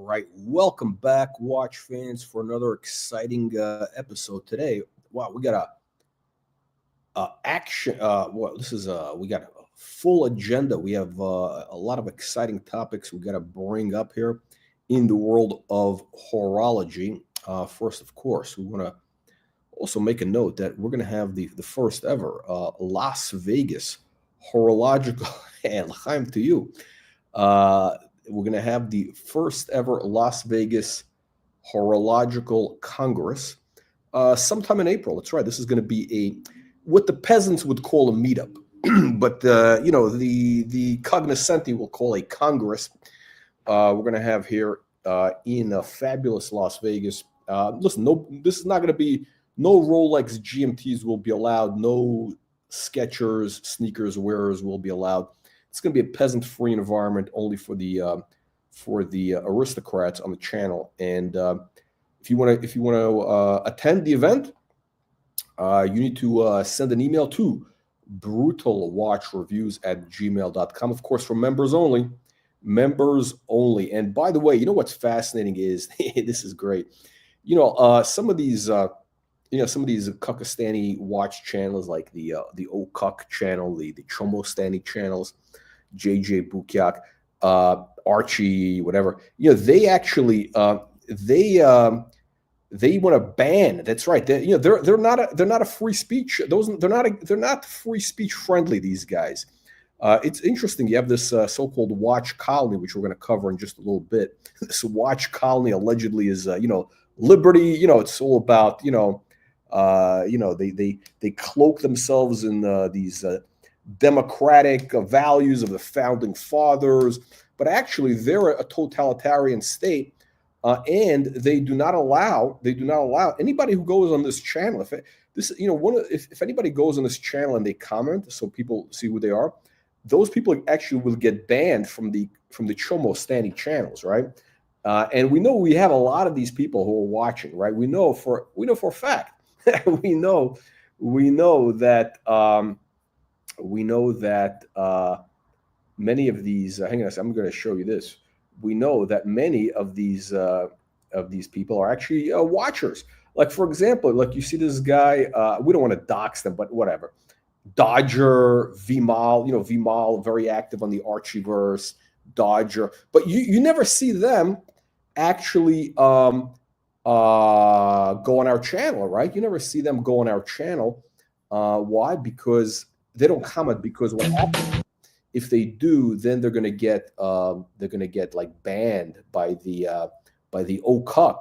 right, welcome back, watch fans, for another exciting episode today. Wow, we got a action. Well, this is we got a full agenda. We have a lot of exciting topics we got to bring up here in the world of horology. First, of course, we want to also make a note that we're going to have the first ever Las Vegas horological and Chaim to you. We're going to have the first ever Las Vegas Horological Congress sometime in April. That's right. This is going to be what the peasants would call a meetup, but the cognoscenti will call a congress. We're going to have here in fabulous Las Vegas. Listen, this is not going to be no Rolex GMTs will be allowed. No Skechers sneakers wearers will be allowed. It's going to be a peasant-free environment, only for the aristocrats on the channel. And if you want to attend the event, you need to send an email to brutalwatchreviews@gmail.com. Of course, for members only. Members only. And by the way, you know what's fascinating is this is great. Some of these. Some of these Cuckistani watch channels, like the Cuck channel, the Chomostan channels, JJ Bukyak, Archie, whatever. They actually they want to ban. That's right. They're not a free speech. They're not free speech friendly. These guys. It's interesting. You have this so-called watch colony, which we're going to cover in just a little bit. This watch colony allegedly is liberty. It's all about they cloak themselves in these democratic values of the founding fathers, but actually they're a totalitarian state, and they do not allow anybody who goes on this channel. If anybody goes on this channel and they comment, so people see who they are, those people actually will get banned from the Chomostan channels, right? And we know we have a lot of these people who are watching, right? We know for a fact. we know that many of these. Hang on a second, I'm going to show you this. We know that many of these people are actually watchers. Like, for example, like you see this guy. We don't want to dox them, but whatever. Dodger, Vimal, Vimal, very active on the Archieverse. Dodger, but you never see them actually go on our channel, right? You never see them go on our channel. Why? Because they don't comment. Because what happens if they do, then they're gonna get like banned by the OCUC.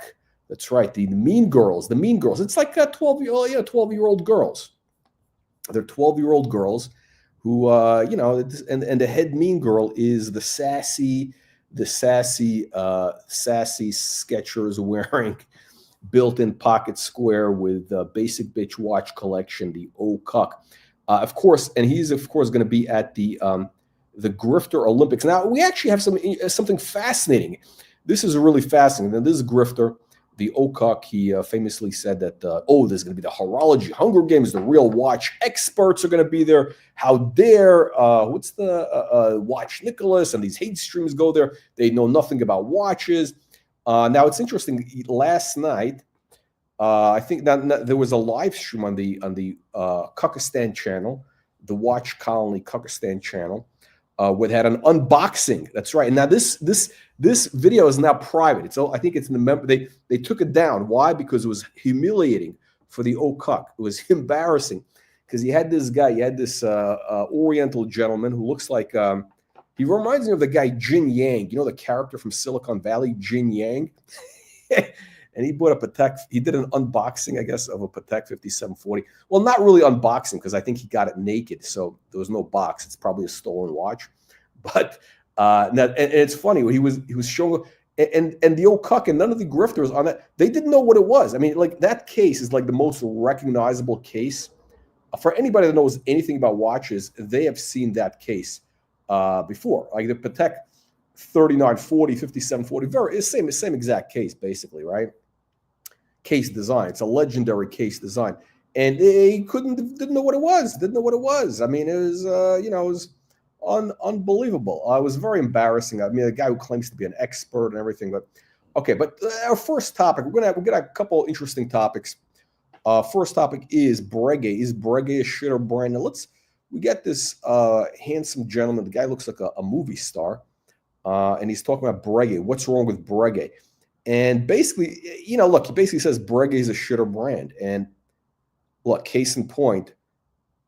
That's right, the mean girls. The mean girls. It's like 12-year-old girls. They're 12-year-old girls who and the head mean girl is the sassy Skechers wearing built-in pocket square with basic bitch watch collection, the OCUC. Of course, and he's of course going to be at the Grifter Olympics. Now we actually have something fascinating. This is really fascinating. And this Grifter, the OCUC, he famously said that there's going to be the horology Hunger Games. The real watch experts are going to be there. How dare what's the Watch Nicholas and these hate streams go there? They know nothing about watches. Now it's interesting. Last night, I think that there was a live stream on the Cuckistan channel, the Watch Colony Cuckistan channel, where they had an unboxing. That's right. And now this video is now private. I think it's in the member. They took it down. Why? Because it was humiliating for the OCUC. It was embarrassing because you had this guy. You had this Oriental gentleman who looks like. He reminds me of the guy Jin Yang, the character from Silicon Valley, Jin Yang. And he bought a Patek. He did an unboxing, I guess, of a Patek 5740. Well, not really unboxing because I think he got it naked, so there was no box. It's probably a stolen watch. But and it's funny. He was showing, and the OCUC and none of the grifters on that. They didn't know what it was. I mean, like that case is like the most recognizable case for anybody that knows anything about watches. They have seen that case before, like the Patek 3940, 5740, very same exact case, basically, right? Case design. It's a legendary case design, and they didn't know what it was. I mean, it was it was unbelievable. It was very embarrassing. I mean, a guy who claims to be an expert and everything, but Okay, but our first topic, we got a couple interesting topics. First topic is Breguet. Is Breguet a shitter brand? Now we get this handsome gentleman. The guy looks like a movie star, and he's talking about Breguet. What's wrong with Breguet? And basically, look, he basically says Breguet is a shitter brand. And look, case in point.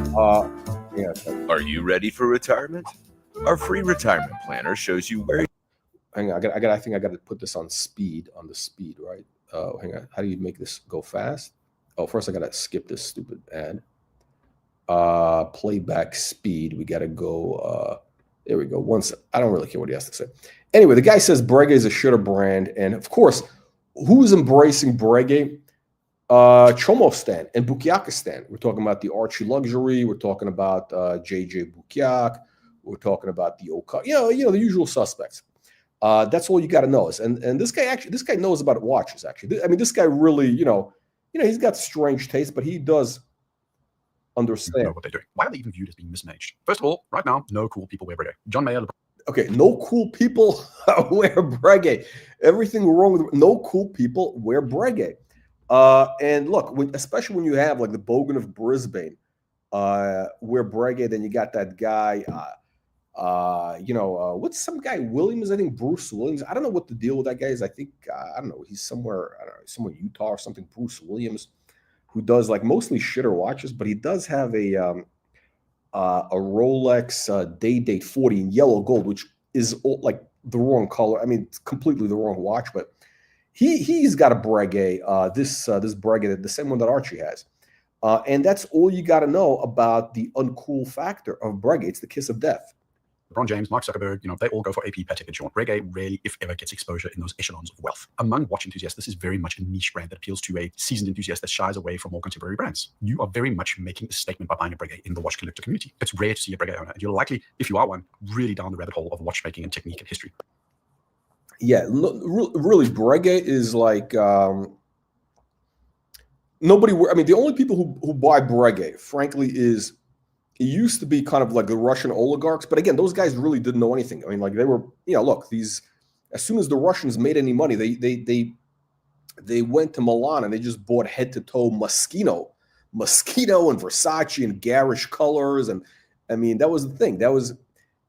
Yeah. Are you ready for retirement? Our free retirement planner shows you where. Hang on, I think I got to put this on speed, right? Hang on. How do you make this go fast? Oh, first I got to skip this stupid ad. Playback speed. We got to go. There we go. I don't really care what he has to say. Anyway, the guy says Breguet is a shitter brand. And of course, who's embracing Breguet? Chomostan and Cuckistan. We're talking about the Archie Luxury. We're talking about JJ Bukiak. We're talking about the Oka. The usual suspects. That's all you got to know. And this guy knows about watches. Actually, I mean, this guy really, he's got strange taste, but he does understand. Know what they're doing. Why are they even viewed as being mismatched? First of all, right now, no cool people wear Breguet. John Mayer. Okay, no cool people wear Breguet. Everything wrong with no cool people wear Breguet. And look, especially when you have like the Bogan of Brisbane, wear Breguet, then you got that guy. What's some guy Williams? I think Bruce Williams. I don't know what the deal with that guy is. I think I don't know. He's somewhere in Utah or something. Bruce Williams, who does like mostly shitter watches, but he does have a Rolex Day Date 40 in yellow gold, which is like the wrong color. I mean, it's completely the wrong watch, but he's got a Breguet. This Breguet, the same one that Archie has, and that's all you got to know about the uncool factor of Breguet. It's the kiss of death. LeBron James, Mark Zuckerberg, they all go for AP, Patek, and Sean. Breguet rarely, if ever, gets exposure in those echelons of wealth. Among watch enthusiasts, this is very much a niche brand that appeals to a seasoned enthusiast that shies away from more contemporary brands. You are very much making a statement by buying a Breguet in the watch collector community. It's rare to see a Breguet owner, and you're likely, if you are one, really down the rabbit hole of watchmaking and technique and history. Yeah, really, Breguet is like nobody. I mean, the only people who buy Breguet, frankly, it used to be kind of like the Russian oligarchs, but again, those guys really didn't know anything. I mean, like they were, look, as soon as the Russians made any money, they went to Milan and they just bought head to toe Moschino and Versace and garish colors, and I mean that was the thing.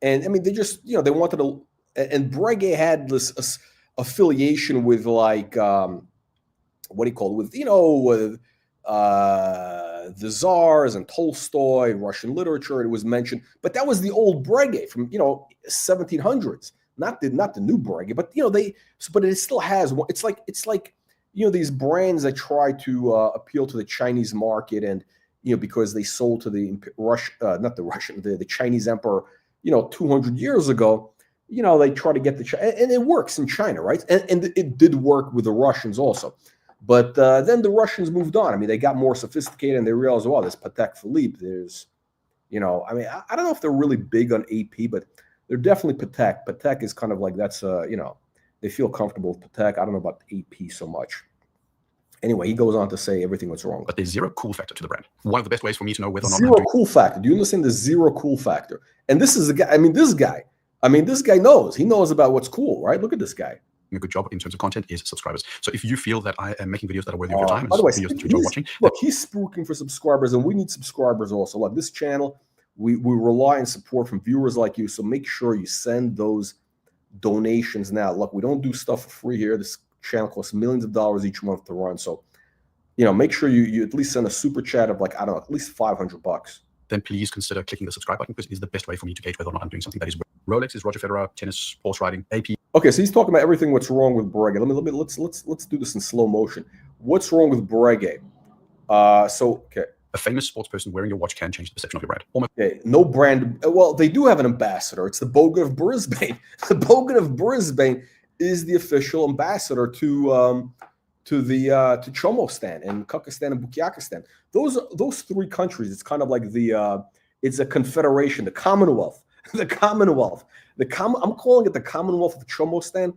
And I mean they just they wanted to, and Breguet had this affiliation with like what do you call it, with the Tsars and Tolstoy, Russian literature. It was mentioned, but that was the old Breguet from 1700s, not the new Breguet. But but it still has. It's like these brands that try to appeal to the Chinese market, and because they sold to the the Chinese emperor 200 years ago. They try to get and it works in China, right? And it did work with the Russians also. But then the Russians moved on. I mean, they got more sophisticated and they realized, well, there's Patek Philippe. There's, I mean, I don't know if they're really big on AP, but they're definitely Patek. Patek is kind of like that's, they feel comfortable with Patek. I don't know about AP so much. Anyway, he goes on to say everything that's wrong. But there's zero cool factor to the brand. One of the best ways for me to know whether or not zero cool factor. Do you understand the zero cool factor? And this is the guy. This guy knows. He knows about what's cool, right? Look at this guy. A good job in terms of content is subscribers. So if you feel that I am making videos that are worthy of your time, by the way, videos that you enjoy watching, look, he's spooking for subscribers, and we need subscribers also. Look, this channel, we rely on support from viewers like you. So make sure you send those donations now. Look, we don't do stuff for free here. This channel costs millions of dollars each month to run. So, make sure you at least send a super chat of like, I don't know, at least $500. Then please consider clicking the subscribe button, because it is the best way for me to gauge whether or not I'm doing something that is Rolex is Roger Federer, tennis, horse riding, AP. Okay, so he's talking about everything what's wrong with Breguet. Let's do this in slow motion. What's wrong with Breguet? Okay. A famous sports person wearing your watch can change the perception of your brand. Okay, no brand. Well, they do have an ambassador. It's the Bogan of Brisbane. The Bogan of Brisbane is the official ambassador to Chomostan and Cuckistan and Cuckistan. Those three countries. It's kind of like it's a confederation, the Commonwealth. I'm calling it the Commonwealth of Chomostan,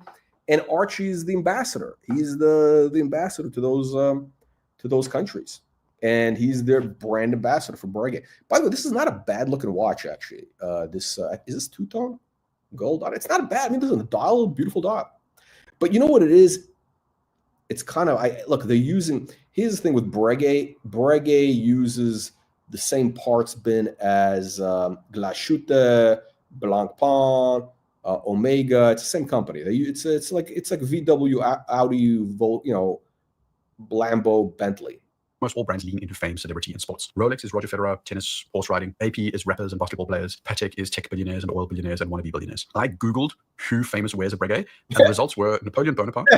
and Archie is the ambassador. He's the ambassador to those countries, and he's their brand ambassador for Breguet. By the way, this is not a bad looking watch actually. Is this two-tone gold? It's not bad. I mean, this is a dial, beautiful dial. But you know what it is? It's kind of, look, they're using, here's the thing with Breguet. Breguet uses the same parts bin as Glashütte, Blancpain, Omega. It's the same company. It's like VW, Audi, Lambo, Bentley. Most all brands lean into fame, celebrity, and sports. Rolex is Roger Federer, tennis, horse riding. AP is rappers and basketball players. Patek is tech billionaires and oil billionaires and wannabe billionaires. I Googled who famous wears a Breguet, and the results were Napoleon Bonaparte,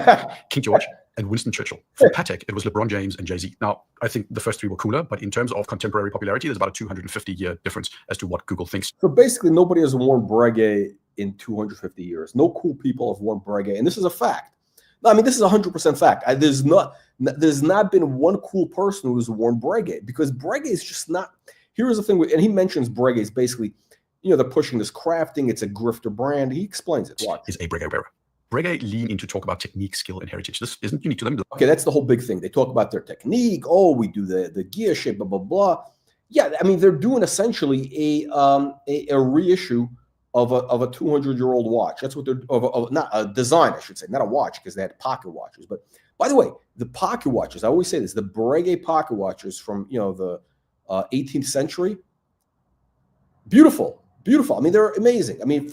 King George, and Winston Churchill. For Patek, it was LeBron James and Jay-Z. Now, I think the first three were cooler, but in terms of contemporary popularity, there's about a 250-year difference as to what Google thinks. So basically, nobody has worn Breguet in 250 years. No cool people have worn Breguet, and this is a fact. I mean, this is 100% fact. There's not been one cool person who has worn Breguet, because Breguet is just not. Here's the thing, and he mentions Breguet is basically, they're pushing this crafting. It's a grifter brand. He explains it. Watch. Is a Breguet wearer. Breguet lean into talk about technique, skill, and heritage. This isn't unique to them. Okay, that's the whole big thing. They talk about their technique. Oh, we do the gear shape, blah blah blah. Yeah, I mean, they're doing essentially a reissue of a 200-year-old watch. That's what they're not a design, I should say, not a watch, because they had pocket watches. But by the way, the pocket watches, I always say this, the Breguet pocket watches from the 18th century, beautiful. I mean, they're amazing. I mean,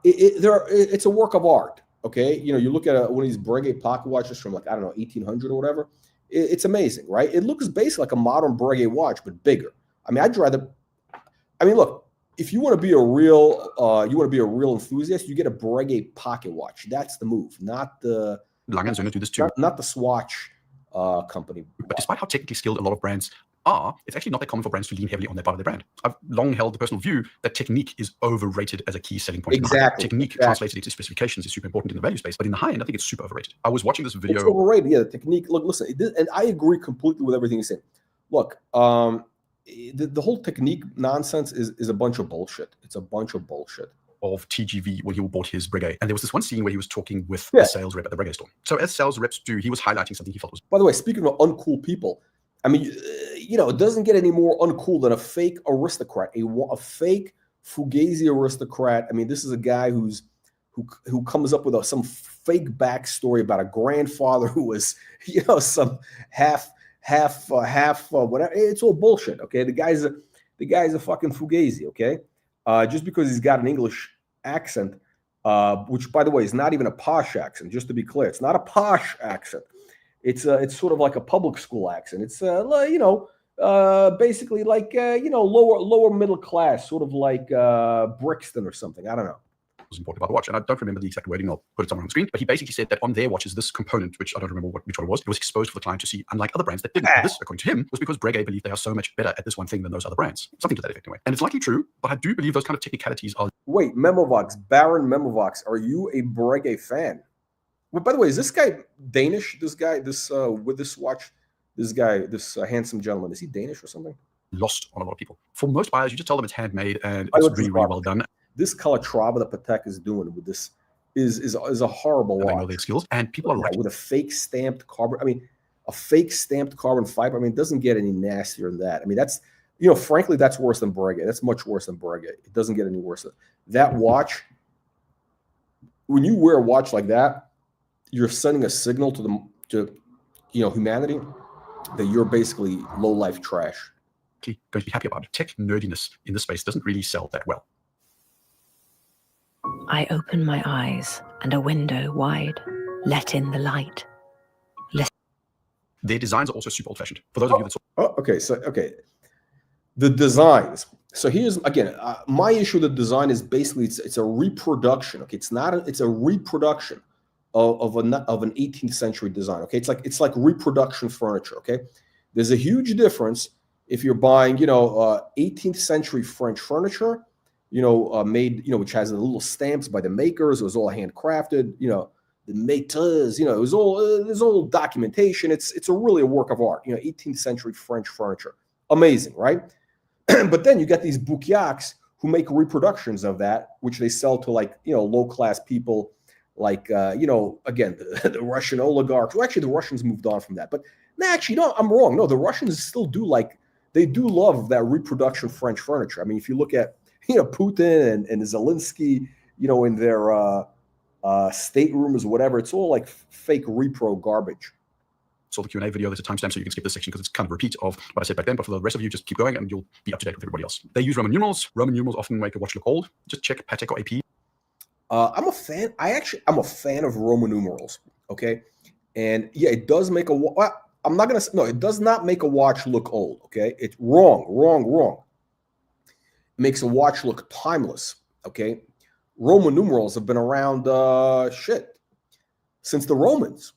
it's a work of art. Okay, you look at one of these Breguet pocket watches from 1800 or whatever. It's amazing, right? It looks basically like a modern Breguet watch, but bigger. I mean, look. If you want to be a real enthusiast, you get a Breguet pocket watch. That's the move, not the Lange & Söhne do this too. Not the Swatch company. But despite how technically skilled a lot of brands are, it's actually not that common for brands to lean heavily on that part of their brand. I've long held the personal view that technique is overrated as a key selling point. Exactly. Technique translated into specifications is super important in the value space, but in the high end, I think it's super overrated. I was watching this video. It's overrated, yeah. The technique. Look, listen, and I agree completely with everything you said. Look, the whole technique nonsense is a bunch of bullshit. It's a bunch of bullshit. Of TGV when he bought his Breguet. And there was this one scene where he was talking with the sales rep at the Breguet store. So as sales reps do, he was highlighting something he felt was... By the way, speaking of uncool people, I mean, it doesn't get any more uncool than a fake aristocrat, a fake Fugazi aristocrat. I mean, this is a guy who comes up with some fake backstory about a grandfather who was, some half whatever. It's all bullshit. Okay, the guy's a fucking Fugazi. Okay, just because he's got an English accent, which by the way is not even a posh accent. Just to be clear, it's not a posh accent. It's sort of like a public school accent. It's basically like lower middle class, sort of like Brixton or something. I don't know. Was important about the watch, and I don't remember the exact wording. I'll put it somewhere on the screen. But he basically said that on their watches, this component, which I don't remember which one it was exposed for the client to see, unlike other brands that didn't. This, according to him, was because Breguet believed they are so much better at this one thing than those other brands. Something to that effect, anyway. And it's likely true, but I do believe those kind of technicalities are. Wait, Memovox, Baron Memovox, are you a Breguet fan? Well, by the way, is this guy Danish? This guy, with this watch, this handsome gentleman, is he Danish or something? Lost on a lot of people. For most buyers, you just tell them it's handmade and it's really, really well done. This Calatrava that Patek is doing with this is a horrible watch. They know their skills, and people are right. With a fake stamped carbon. I mean, a fake stamped carbon fiber. I mean, it doesn't get any nastier than that. I mean, that's frankly, that's worse than Breguet. That's much worse than Breguet. It doesn't get any worse. That watch, when you wear a watch like that, you're sending a signal to humanity that you're basically low life trash. Going to be happy about it. Tech nerdiness in this space doesn't really sell that well. I open my eyes and a window wide, let in the light. Their designs are also super old-fashioned. For those of you that saw... Okay. The designs. So here's, again, my issue with the design is basically it's a reproduction. Okay, it's a reproduction of an 18th century design. Okay, it's like reproduction furniture. Okay, there's a huge difference if you're buying 18th century French furniture, made, which has the little stamps by the makers. It was all handcrafted, the maîtres, it was all, there's all documentation. It's really a work of art, 18th century French furniture. Amazing, right? But then you get these bouquiacs who make reproductions of that, which they sell to low-class people like, again, the Russian oligarchs. Well, actually, the Russians moved on from that. But actually, no, I'm wrong. No, the Russians still do they do love that reproduction French furniture. I mean, if you look at, Putin and Zelensky, in their staterooms, whatever. It's all like fake repro garbage. So the Q&A video, there's a timestamp, so you can skip this section because it's kind of a repeat of what I said back then. But for the rest of you, just keep going and you'll be up to date with everybody else. They use Roman numerals. Roman numerals often make a watch look old. Just check Patek or AP. I'm a fan. I'm a fan of Roman numerals. Okay, and yeah, it does make I'm not gonna say no. It does not make a watch look old. Okay, it's wrong. It makes a watch look timeless. Okay, Roman numerals have been around since the Romans.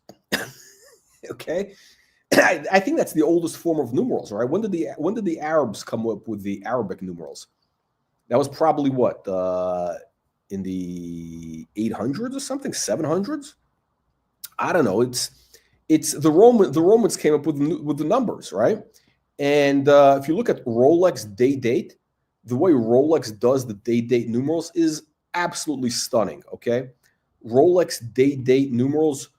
Okay, I think that's the oldest form of numerals, right? When did the Arabs come up with the Arabic numerals? That was probably what in the 800s or something, 700s. I don't know. It's the Romans came up with the numbers, right? And if you look at Rolex date, the way Rolex does the date numerals is absolutely stunning. Okay, Rolex date numerals.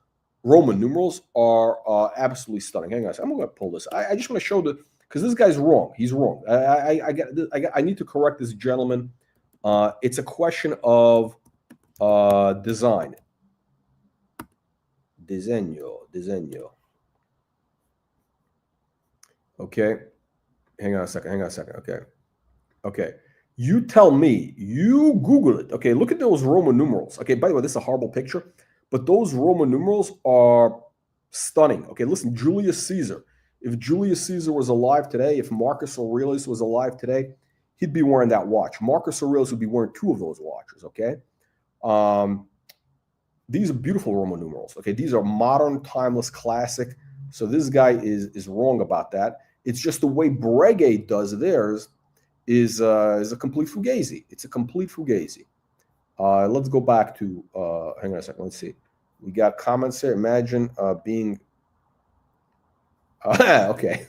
Roman numerals are absolutely stunning. Hang on, I'm going to pull this. I just want to show because this guy's wrong. He's wrong. I need to correct this gentleman. It's a question of design. Disegno. Okay. Hang on a second. Okay. You tell me. You Google it. Okay. Look at those Roman numerals. Okay. By the way, this is a horrible picture. But those Roman numerals are stunning. Okay, listen, Julius Caesar. If Julius Caesar was alive today, if Marcus Aurelius was alive today, he'd be wearing that watch. Marcus Aurelius would be wearing 2 of those watches, okay? These are beautiful Roman numerals, okay? These are modern, timeless, classic. So this guy is wrong about that. It's just the way Breguet does theirs is a complete fugazi. It's a complete fugazi. Let's go back to, hang on a second, let's see. We got comments here. Imagine being, okay.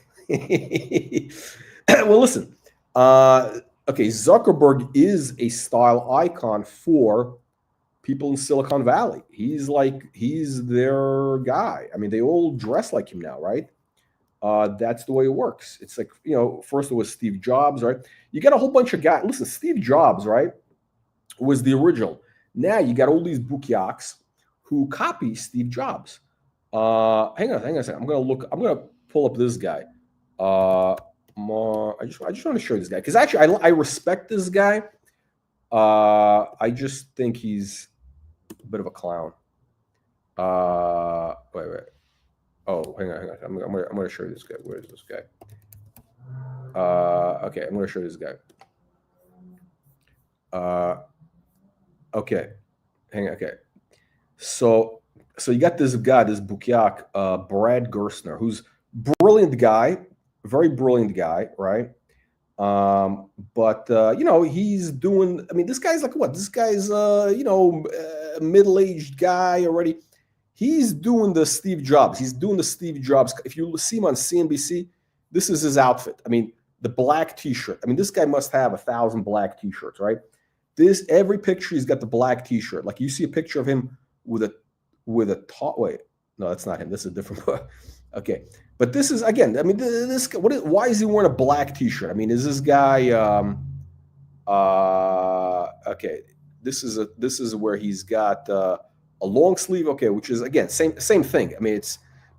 Well, listen, okay, Zuckerberg is a style icon for people in Silicon Valley. He's their guy. I mean, they all dress like him now, right? That's the way it works. It's like, first it was Steve Jobs, right? You got a whole bunch of guys. Listen, Steve Jobs, right, was the original. Now you got all these bukiaks who copy Steve Jobs. Hang on a second. I'm gonna pull up this guy. I just want to show you this guy because actually I respect this guy. I just think he's a bit of a clown. Wait. Oh, hang on. I'm gonna show you this guy. Where is this guy? Okay, I'm gonna show you this guy. Okay, hang on. Okay, so you got this guy, this Bukiak, Brad Gerstner, who's brilliant guy, very brilliant guy, right? But he's doing. I mean, this guy's like what? This guy's a middle-aged guy already. He's doing the Steve Jobs. He's doing the Steve Jobs. If you see him on CNBC, this is his outfit. I mean, the black T-shirt. I mean, this guy must have 1,000 black T-shirts, right? Every picture he's got the black T-shirt. Like you see a picture of him with a top. Wait, no, that's not him. This is a different. Okay, but this is again. I mean, why is he wearing a black T-shirt? I mean, is this guy? Okay, this is where he's got a long sleeve. Okay, which is again same thing. I mean,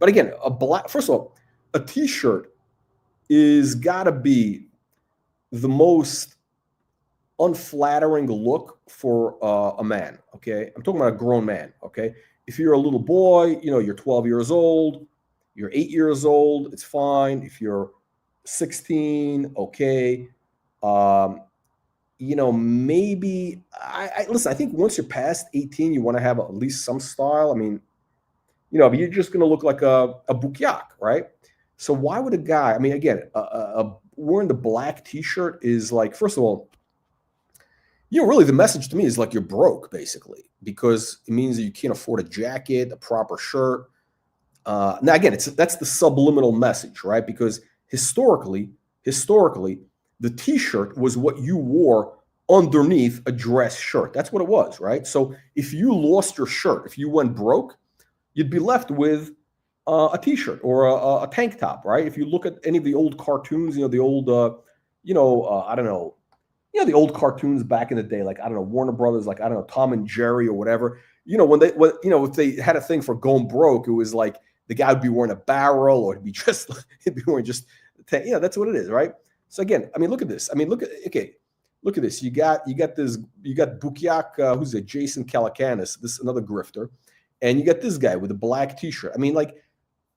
but again a black. First of all, a T-shirt is got to be the most unflattering look for a man. Okay, I'm talking about a grown man. Okay, if you're a little boy, you're 12 years old, you're 8 years old, it's fine. If you're 16, okay. Maybe listen. I think once you're past 18, you want to have at least some style. I mean, but you're just going to look like a bukiak, right? So why would a guy? I mean, again, wearing the black T-shirt is like, first of all, really the message to me is like you're broke, basically, because it means that you can't afford a jacket, a proper shirt. Now, again, that's the subliminal message, right? Because historically, the T-shirt was what you wore underneath a dress shirt. That's what it was, right? So if you lost your shirt, if you went broke, you'd be left with a T-shirt or a tank top, right? If you look at any of the old cartoons, the old, I don't know, the old cartoons back in the day, like, I don't know, Warner Brothers, like, I don't know, Tom and Jerry or whatever, if they had a thing for going broke, it was like the guy would be wearing a barrel, or he'd be wearing just, that's what it is, right? So again, I mean, look at this. I mean, look at this. You got Bukiak, who's it? Jason Calacanis, this another grifter, and you got this guy with a black T-shirt. I mean, like,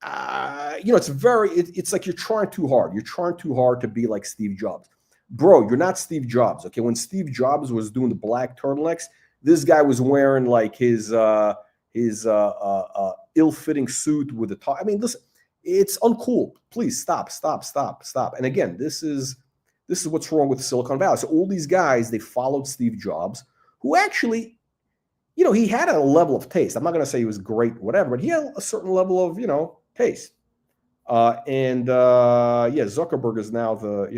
it's like you're trying too hard. You're trying too hard to be like Steve Jobs, bro. You're not Steve Jobs, okay? When Steve Jobs was doing the black turtlenecks, this guy was wearing like his ill-fitting suit with a tie. I mean, listen, it's uncool. Please stop. And again, this is what's wrong with Silicon Valley. So all these guys, they followed Steve Jobs, who actually, he had a level of taste. I'm not going to say he was great, whatever, but he had a certain level of, taste. Zuckerberg is now the,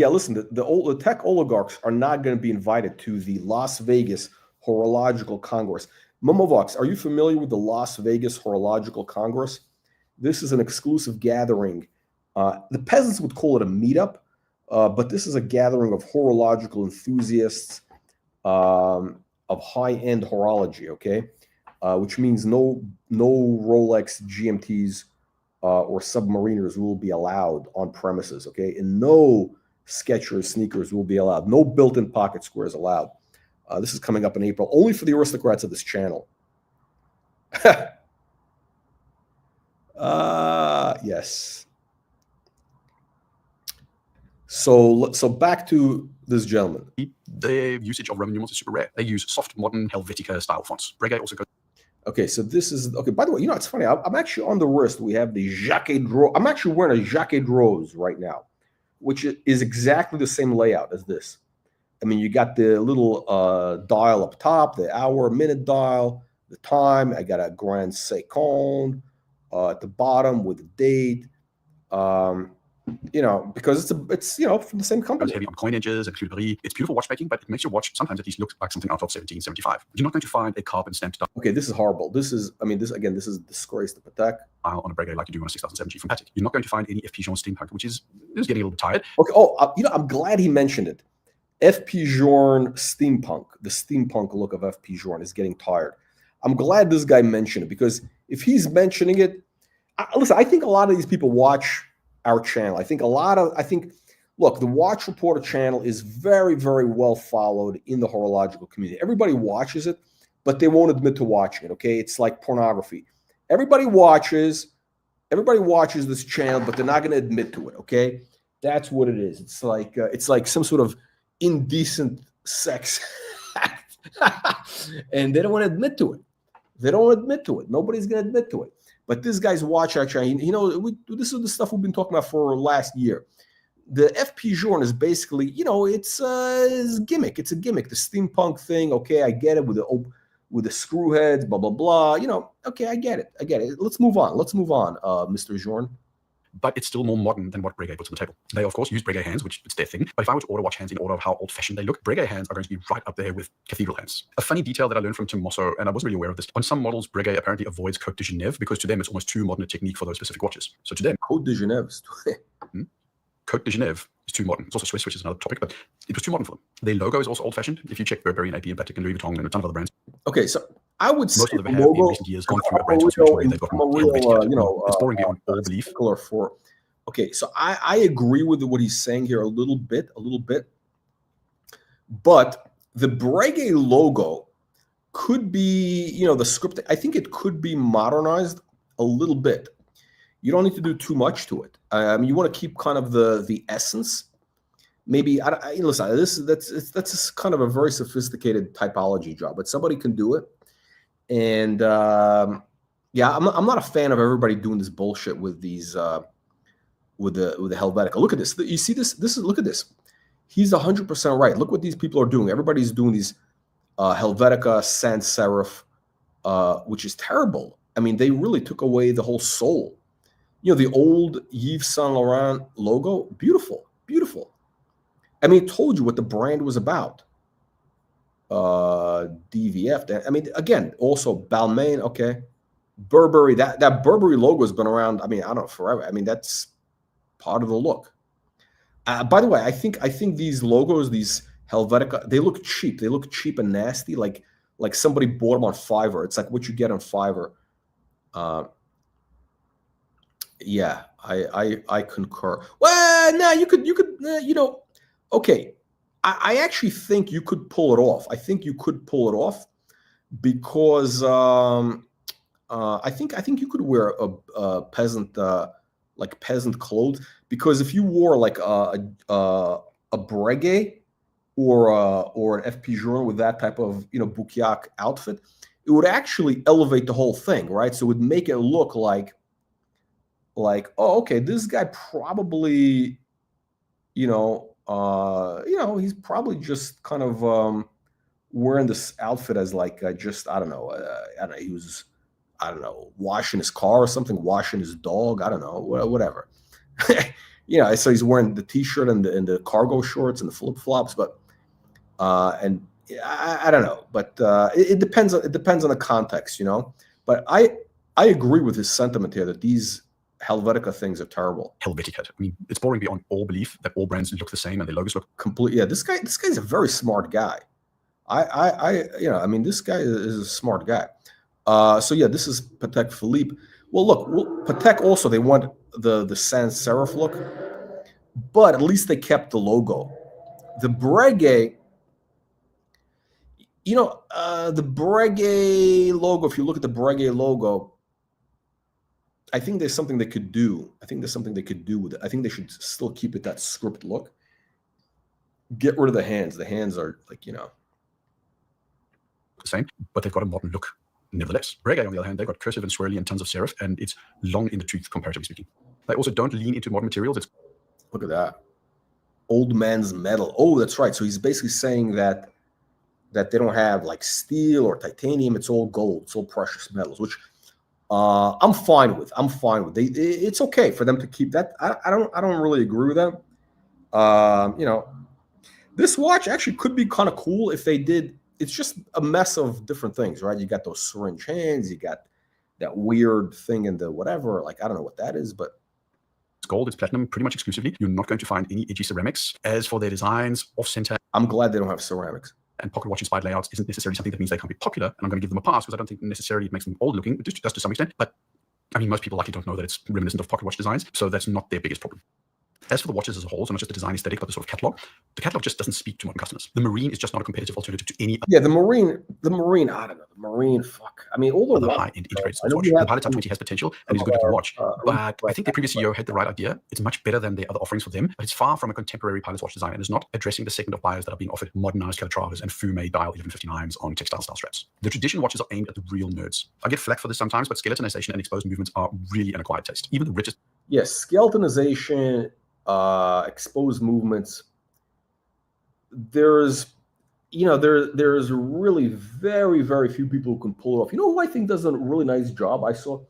listen, the tech oligarchs are not going to be invited to the Las Vegas Horological Congress. Momovox, are you familiar with the Las Vegas Horological Congress? This is an exclusive gathering. The peasants would call it a meetup, but this is a gathering of horological enthusiasts of high-end horology, okay? Which means no Rolex GMTs or Submariners will be allowed on premises, okay? And no Skechers sneakers will be allowed. No built-in pocket squares allowed. This is coming up in April, only for the aristocrats of this channel. Yes. So back to this gentleman. The usage of Roman numerals is super rare. They use soft, modern Helvetica style fonts. Breguet also goes. Okay, so this is okay. By the way, it's funny. I'm actually on the wrist. We have the Jacques Dros. I'm actually wearing a Jacques Dros right now, which is exactly the same layout as this. I mean, you got the little dial up top, the hour, minute dial, the time. I got a Grand Seconde at the bottom with the date. Because it's from the same company. It's heavy on coinages and culery. It's beautiful watchmaking, but it makes your watch sometimes at least look like something out of 1775. You're not going to find a carbon stamped dial. Okay, this is horrible. This is a disgrace to Patek. On a Breguet like you do on a 6007G from Patek. You're not going to find any FP Journe steampunk, which is getting a little bit tired. Okay. I'm glad he mentioned it. FP Journe steampunk, the steampunk look of FP Journe is getting tired. I'm glad this guy mentioned it, because if he's mentioning it, listen, I think a lot of these people watch our channel. Look, the Watch Reporter channel is very, very well followed in the horological community. Everybody watches it, but they won't admit to watching it, okay? It's like pornography. Everybody watches this channel, but they're not going to admit to it, okay? That's what it is. It's like some sort of indecent sex act. And they don't want to admit to it. Nobody's going to admit to it. But this guy's watch our channel. This is the stuff we've been talking about for last year. The FP Journe is basically, it's a gimmick. It's a gimmick. The steampunk thing, okay, I get it with the screw heads, blah, blah, blah. Okay, I get it. Let's move on, Mr. Journe. But it's still more modern than what Breguet puts on the table. They, of course, use Breguet hands, which is their thing. But if I were to order watch hands in order of how old-fashioned they look, Breguet hands are going to be right up there with cathedral hands. A funny detail that I learned from Chomos, and I wasn't really aware of this, on some models, Breguet apparently avoids Cote de Genève because to them it's almost too modern a technique for those specific watches. So to them, Cote de Genève. Cote de Genève is too modern. It's also Swiss, which is another topic, but it was too modern for them. Their logo is also old-fashioned. If you check Burberry and AP and Patek and Louis Vuitton and a ton of other brands. Okay, so I would say most of them have in recent years gone through a brand transformation where they've got it's boring beyond all belief. Okay, so I agree with what he's saying here a little bit, but the Breguet logo could be, the script, I think it could be modernized a little bit. You don't need to do too much to it. You want to keep kind of the essence. Maybe, listen, that's kind of a very sophisticated typology job, but somebody can do it. And I'm not a fan of everybody doing this bullshit with these. With the Helvetica. Look at this. You see this? Look at this. He's 100% right. Look what these people are doing. Everybody's doing these Helvetica sans serif, which is terrible. I mean, they really took away the whole soul. The old Yves Saint Laurent logo, beautiful. I mean, it told you what the brand was about. DVF. I mean, again, also Balmain. Okay, Burberry. That Burberry logo has been around. I mean, I don't know, forever. I mean, that's part of the look. By the way, I think these logos, these Helvetica. They look cheap. They look cheap and nasty, like somebody bought them on Fiverr. It's like what you get on Fiverr. Yeah, I concur. Well, no, you could okay. I actually think you could pull it off. I think you could pull it off because I think you could wear a peasant like peasant clothes, because if you wore like a Breguet or an FP Journe with that type of Boukiak outfit, it would actually elevate the whole thing, right? So it would make it look like oh, okay, this guy probably he's probably just kind of wearing this outfit as like just I don't know, he was washing his car or something, washing his dog, I don't know, whatever. So he's wearing the t-shirt and the cargo shorts and the flip-flops, but and I don't know, but it depends on the context, but I agree with his sentiment here that these Helvetica things are terrible. Helvetica. I mean, it's boring beyond all belief that all brands look the same and their logos look complete. Yeah, this guy's a very smart guy. This guy is a smart guy. So yeah, this is Patek Philippe. Well, look, Patek also, they want the sans serif look, but at least they kept the logo. The Breguet, the Breguet logo. If you look at the Breguet logo, I think there's something they could do. I think there's something they could do with it. I think they should still keep it that script look. Get rid of the hands. The hands are like, the same, but they've got a modern look nevertheless. Breguet, on the other hand, they've got cursive and swirly and tons of serif, and it's long in the tooth, comparatively speaking. They also don't lean into modern materials. Look at that. Old man's metal. Oh, that's right. So he's basically saying that they don't have like steel or titanium. It's all gold. It's all precious metals, which I'm fine with. It's okay for them to keep that. I don't really agree with them. This watch actually could be kind of cool if they did. It's just a mess of different things, right? You got those syringe hands. You got that weird thing in the whatever. Like, I don't know what that is, but it's gold. It's platinum pretty much exclusively. You're not going to find any edgy ceramics. As for their designs, off-center. I'm glad they don't have ceramics. And pocket watch inspired layouts isn't necessarily something that means they can't be popular. And I'm going to give them a pass because I don't think necessarily it makes them old looking. It just does to some extent. But I mean, most people likely don't know that it's reminiscent of pocket watch designs. So that's not their biggest problem. As for the watches as a whole, so not just the design aesthetic, but the sort of catalog, the catalog just doesn't speak to modern customers. The Marine is just not a competitive alternative to any. Yeah, the Marine, I don't know. The Marine, fuck. I mean, all the high-end integrated watch. The Pilot Type 20 has potential and is a good looking watch. But I think the previous CEO had the right idea. It's much better than the other offerings for them, but it's far from a contemporary pilot's watch design and is not addressing the segment of buyers that are being offered modernized Calatravas and Fume dial 1159s on textile style straps. The traditional watches are aimed at the real nerds. I get flack for this sometimes, but skeletonization and exposed movements are really an acquired taste. Even the richest. Yes, skeletonization, exposed movements. There's really very, very few people who can pull it off. You know who I think does a really nice job? I saw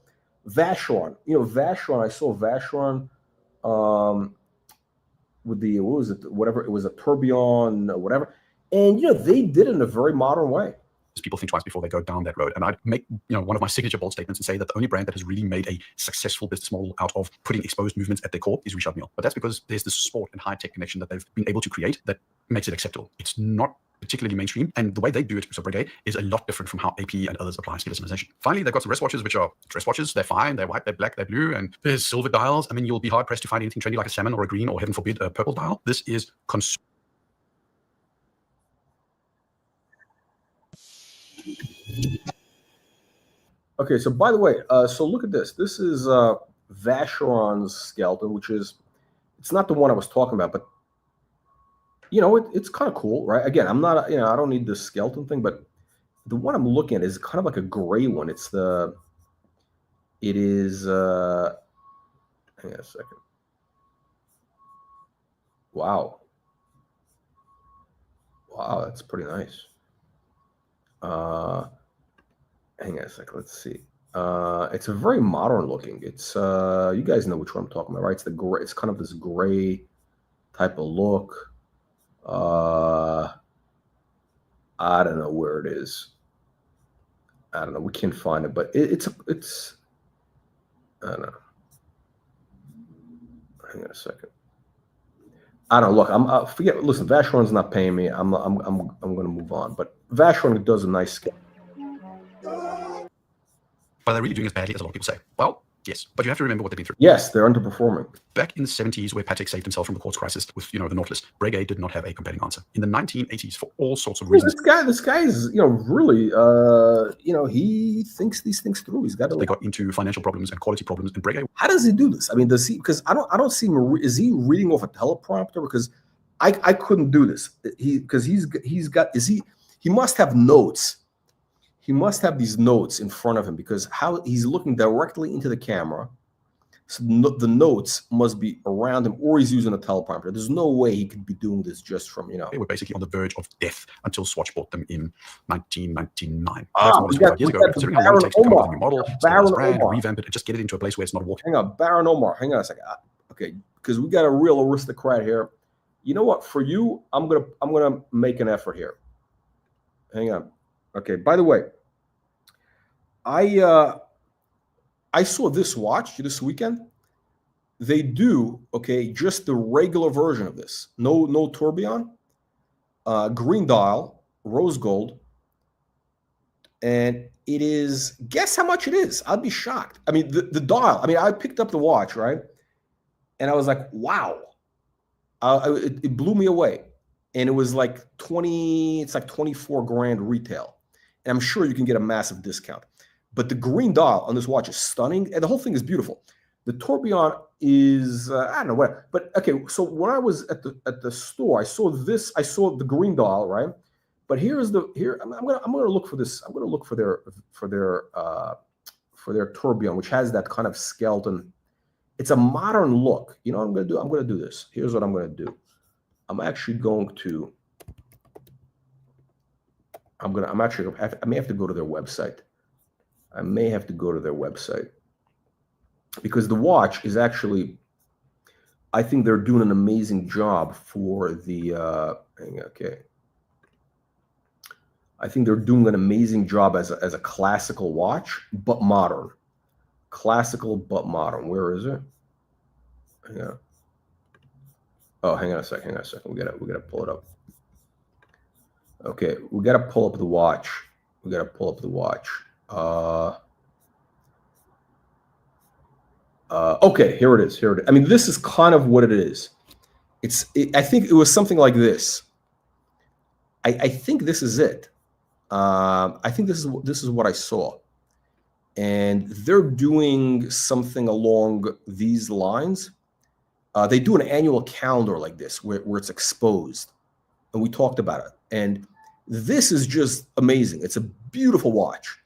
Vacheron. I saw Vacheron with the, what was it? Whatever, it was a tourbillon, whatever. And they did it in a very modern way. People think twice before they go down that road. And I'd make one of my signature bold statements and say that the only brand that has really made a successful business model out of putting exposed movements at their core is Richard Mille. But that's because there's this sport and high-tech connection that they've been able to create that makes it acceptable. It's not particularly mainstream, and the way they do it, so Breguet, is a lot different from how AP and others apply skeletonization. Finally, they've got some wrist watches, which are dress watches. They're fine, they're white, they're black, they're blue, and there's silver dials. I mean, you'll be hard-pressed to find anything trendy like a salmon or a green or, heaven forbid, a purple dial. This is Okay, so by the way, so look at this. This is Vacheron's skeleton, which is, it's not the one I was talking about, but it's kind of cool, right? Again, I'm not, I don't need this skeleton thing, but the one I'm looking at is kind of like a gray one. It is, hang on a second. Wow, that's pretty nice. Hang on a second. Let's see. It's a very modern looking. It's you guys know which one I'm talking about, right? It's the gray. It's kind of this gray type of look. I don't know where it is. I don't know. We can't find it, but it's. I don't know. Hang on a second. I don't know. Look, forget. Listen, Vacheron's not paying me. I'm going to move on. But Vacheron does a nice scale. But they're really doing as badly as a lot of people say. Well, yes, but you have to remember what they've been through. Yes, they're underperforming. Back in the 70s, where Patek saved himself from the quartz crisis with, the Nautilus, Breguet did not have a compelling answer. In the 1980s, for all sorts of reasons, This guy is, really, he thinks these things through. He's got to. They got into financial problems and quality problems, and Breguet. How does he do this? I mean, does he? Because I don't see him. Is he reading off a teleprompter? Because I couldn't do this. He must have notes. He must have these notes in front of him, because how he's looking directly into the camera. So the notes must be around him, or he's using a teleprompter. There's no way he could be doing this just from, They were basically on the verge of death until Swatch bought them in 1999. That's more than 25 years ago. Considering how long it takes to come up with a new model, Baron brand, Omar. revamp it, and just get it into a place where it's not walking. Hang on, Baron Omar. Hang on a second. Okay, because we got a real aristocrat here. You know what? For you, I'm gonna make an effort here. Hang on. Okay. By the way, I saw this watch this weekend. They do, just the regular version of this. No tourbillon, green dial, rose gold. And it is, guess how much it is? I'd be shocked. I mean, the dial, I picked up the watch, right? And I was like, wow. It blew me away. And it was like 24 grand retail. And I'm sure you can get a massive discount. But the green dial on this watch is stunning, and the whole thing is beautiful. The tourbillon is I don't know what, but okay. So when I was at the store, I saw the green dial, right? But I'm gonna look for this. I'm gonna look for their tourbillon, which has that kind of skeleton. It's a modern look. You know what I'm gonna do? I'm gonna do this. Here's what I'm gonna do. I'm actually going to. I may have to go to their website. I may have to go to their website, because the watch is actually, I think they're doing an amazing job for the, I think they're doing an amazing job as a classical watch, but modern. Classical, but modern. Where is it? Hang on. Oh, hang on a second. We gotta pull it up. Okay, we gotta pull up the watch. Okay, here it is. I mean, this is kind of what it is. I think it was something like this. I think this is it. I think this is what I saw, and they're doing something along these lines. They do an annual calendar like this, where it's exposed, and we talked about it. And this is just amazing. It's a beautiful watch.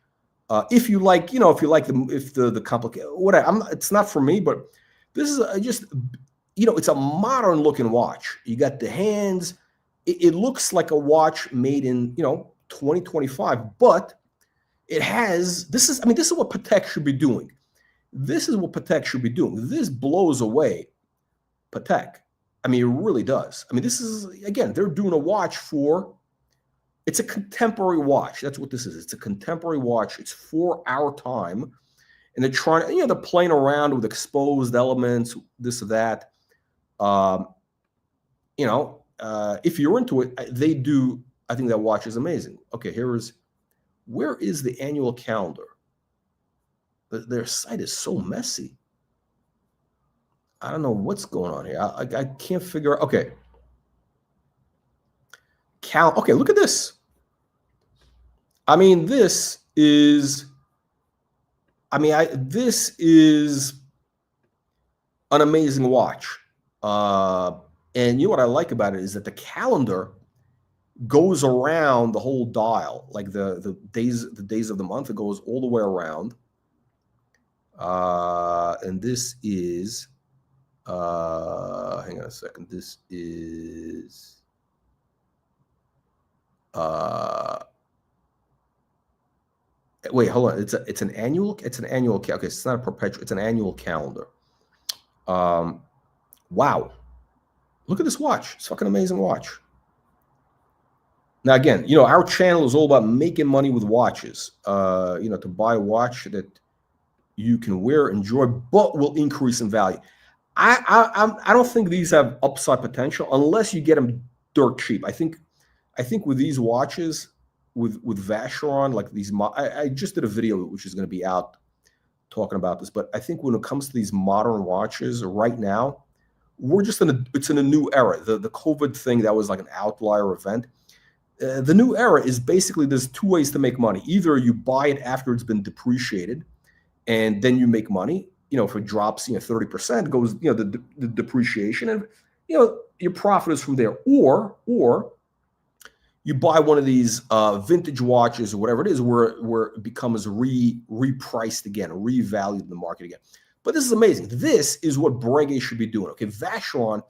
If you like, the complicated, whatever. It's not for me, but this is it's a modern looking watch. You got the hands. It looks like a watch made in 2025, but it has. This is what Patek should be doing. This blows away Patek. I mean, it really does. I mean, this is, again, they're doing a watch it's a contemporary watch. That's what this is. It's a contemporary watch. It's for our time. And they're trying, they're playing around with exposed elements, this or that. If you're into it, they do. I think that watch is amazing. Okay, where is the annual calendar? Their site is so messy. I don't know what's going on here. I can't figure out. Okay. Okay, look at this. I mean, this is an amazing watch. And you know what I like about it is that the calendar goes around the whole dial, like the days of the month. It goes all the way around. And this is hang on a second. This is wait, hold on. It's an annual. Okay, it's not a perpetual. It's an annual calendar. Wow, look at this watch. It's a fucking amazing watch. Now again, our channel is all about making money with watches. To buy a watch that you can wear, enjoy, but will increase in value. I don't think these have upside potential unless you get them dirt cheap. I think with these watches, with Vacheron, like these, I just did a video which is going to be out talking about this, but I think when it comes to these modern watches right now, we're just it's in a new era. The COVID thing, that was like an outlier event. The new era is basically, there's two ways to make money. Either you buy it after it's been depreciated, and then you make money. If it drops, 30%, goes, the depreciation, and your profit is from there. Or you buy one of these vintage watches or whatever it is, where it becomes repriced again, revalued in the market again. But this is amazing. This is what Breguet should be doing. Okay, Vacheron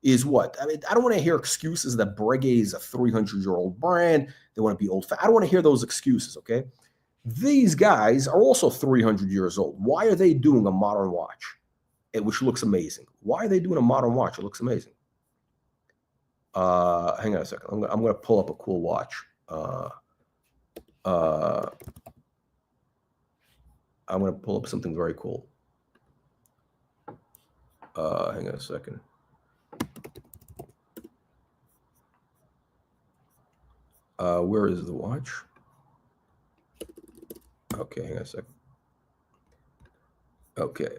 is what? I mean, I don't want to hear excuses that Breguet is a 300-year-old brand. They want to be old-fashioned. I don't want to hear those excuses, okay? These guys are also 300 years old. Why are they doing a modern watch, which looks amazing? Why are they doing a modern watch? It looks amazing. Hang on a second. I'm going to pull up a cool watch. I'm going to pull up something very cool. Hang on a second. Where is the watch? Okay, hang on a second. Okay.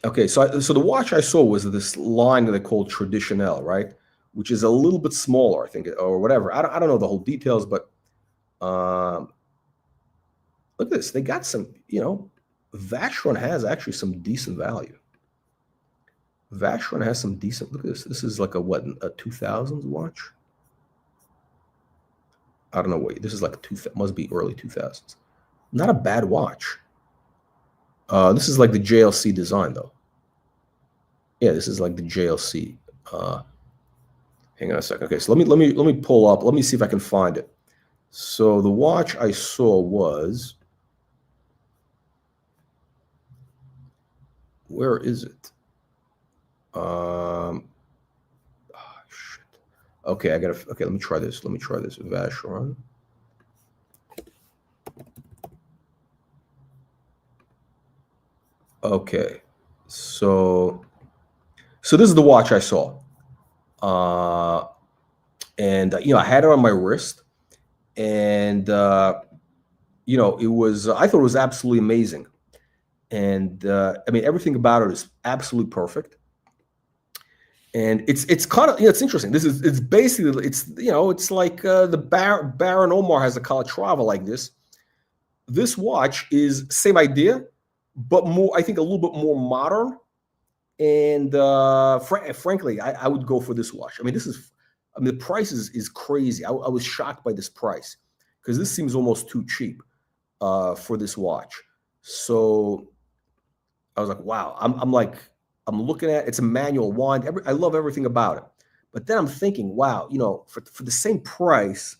Okay, so the watch I saw was this line that they called Traditionnel, right? Which is a little bit smaller, I think, or whatever. I don't know the whole details, but look at this. They got some, Vacheron has actually some decent value. Vacheron has some decent, look at this. This is like a 2000s watch? I don't know, wait, this is like must be early 2000s. Not a bad watch. This is like the JLC design, though. Yeah, this is like the JLC. Hang on a second. Okay, so let me pull up. Let me see if I can find it. So the watch I saw was, where is it? Shit. Okay, okay, let me try this. Vacheron. Okay, so this is the watch I saw, and I had it on my wrist, and it was, I thought it was absolutely amazing, and I mean, everything about it is absolutely perfect, and it's kind of, it's interesting. It's basically, it's like the Baron Omar has a Calatrava like this. This watch is same idea, but more, I think, a little bit more modern. And frankly, I would go for this watch. I mean, the price is crazy. I was shocked by this price, because this seems almost too cheap for this watch. So I was like, wow. I'm looking at, it's a manual wind. I love everything about it. But then I'm thinking, wow, for the same price,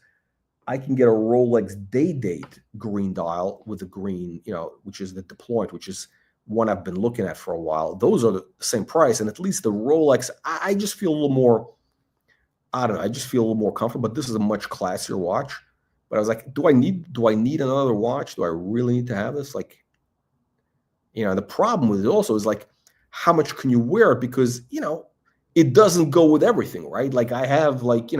I can get a Rolex Day-Date green dial with a green, which is the deployment, which is one I've been looking at for a while. Those are the same price, and at least the Rolex, I just feel a little more, I don't know, I just feel a little more comfortable. But this is a much classier watch. But I was like, do I need another watch? Do I really need to have this? Like, the problem with it also is, like, how much can you wear it? Because it doesn't go with everything, right? Like, I have, like,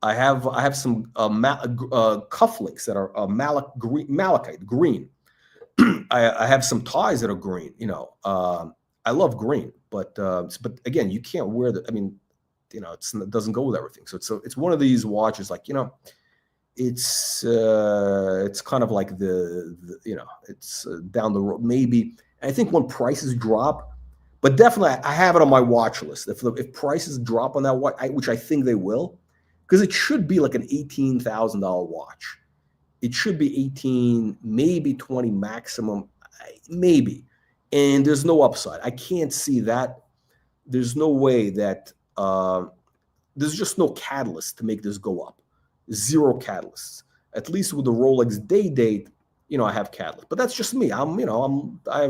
I have some cufflinks that are malachite green. I have some ties that are green. I love green, but again, you can't wear the. I mean, it doesn't go with everything. So it's one of these watches, like, it's kind of like it's down the road maybe. And I think when prices drop, but definitely I have it on my watch list. If prices drop on that watch, which I think they will, because it should be like an $18,000 watch. It should be 18, maybe 20 maximum, maybe. And there's no upside. I can't see that. There's no way that there's just no catalyst to make this go up. Zero catalysts. At least with the Rolex Day-Date, I have catalyst. But that's just me. I have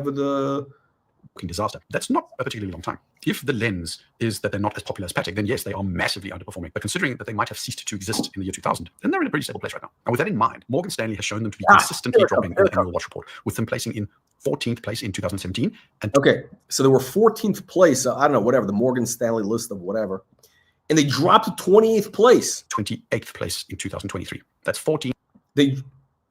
the disaster. That's not a particularly long time. If the lens is that they're not as popular as Patek, then yes, they are massively underperforming. But considering that they might have ceased to exist in the year 2000, then they're in a pretty stable place right now. And with that in mind, Morgan Stanley has shown them to be consistently dropping in the annual watch report, with them placing in 14th place in 2017. And okay, so they were 14th place. I don't know, whatever, the Morgan Stanley list of whatever. And they dropped to 28th place. 28th place in 2023. That's 14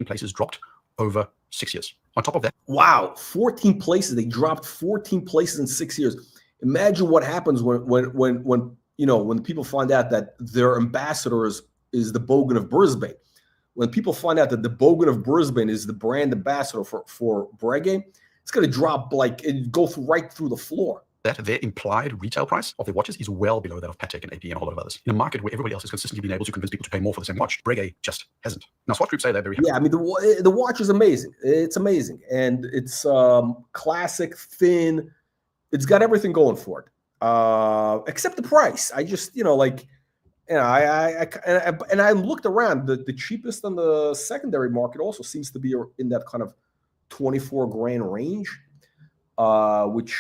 places dropped over 6 years. On top of that, wow, 14 places. They dropped 14 places in 6 years. Imagine what happens when people find out that their ambassador is the Bogan of Brisbane. When people find out that the Bogan of Brisbane is the brand ambassador for Breguet, it's going to drop and go right through the floor. That their implied retail price of their watches is well below that of Patek and AP and a whole lot of others. In a market where everybody else has consistently been able to convince people to pay more for the same watch, Breguet just hasn't. Now, Swatch Group say they're very happy. Yeah, I mean, the watch is amazing. It's amazing. And it's classic, thin. It's got everything going for it, except the price. I just, I looked around. The cheapest on the secondary market also seems to be in that kind of 24 grand range, which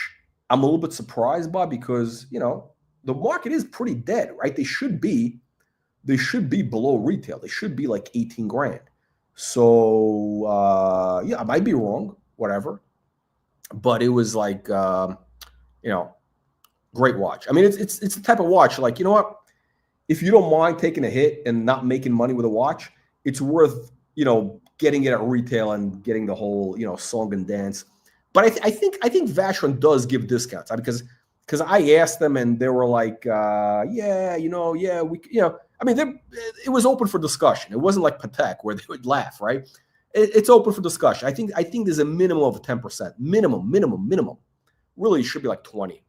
I'm a little bit surprised by because, the market is pretty dead, right? They should be below retail. They should be like 18 grand. So, I might be wrong, whatever. But it was like, great watch. I mean, it's the type of watch, like, you know what? If you don't mind taking a hit and not making money with a watch, it's worth, getting it at retail and getting the whole, song and dance. But I think Vacheron does give discounts because I asked them and they were like, we, I mean, it was open for discussion. It wasn't like Patek where they would laugh, right? It's open for discussion. I think there's a minimum of 10%. Minimum. Really, it should be like 20.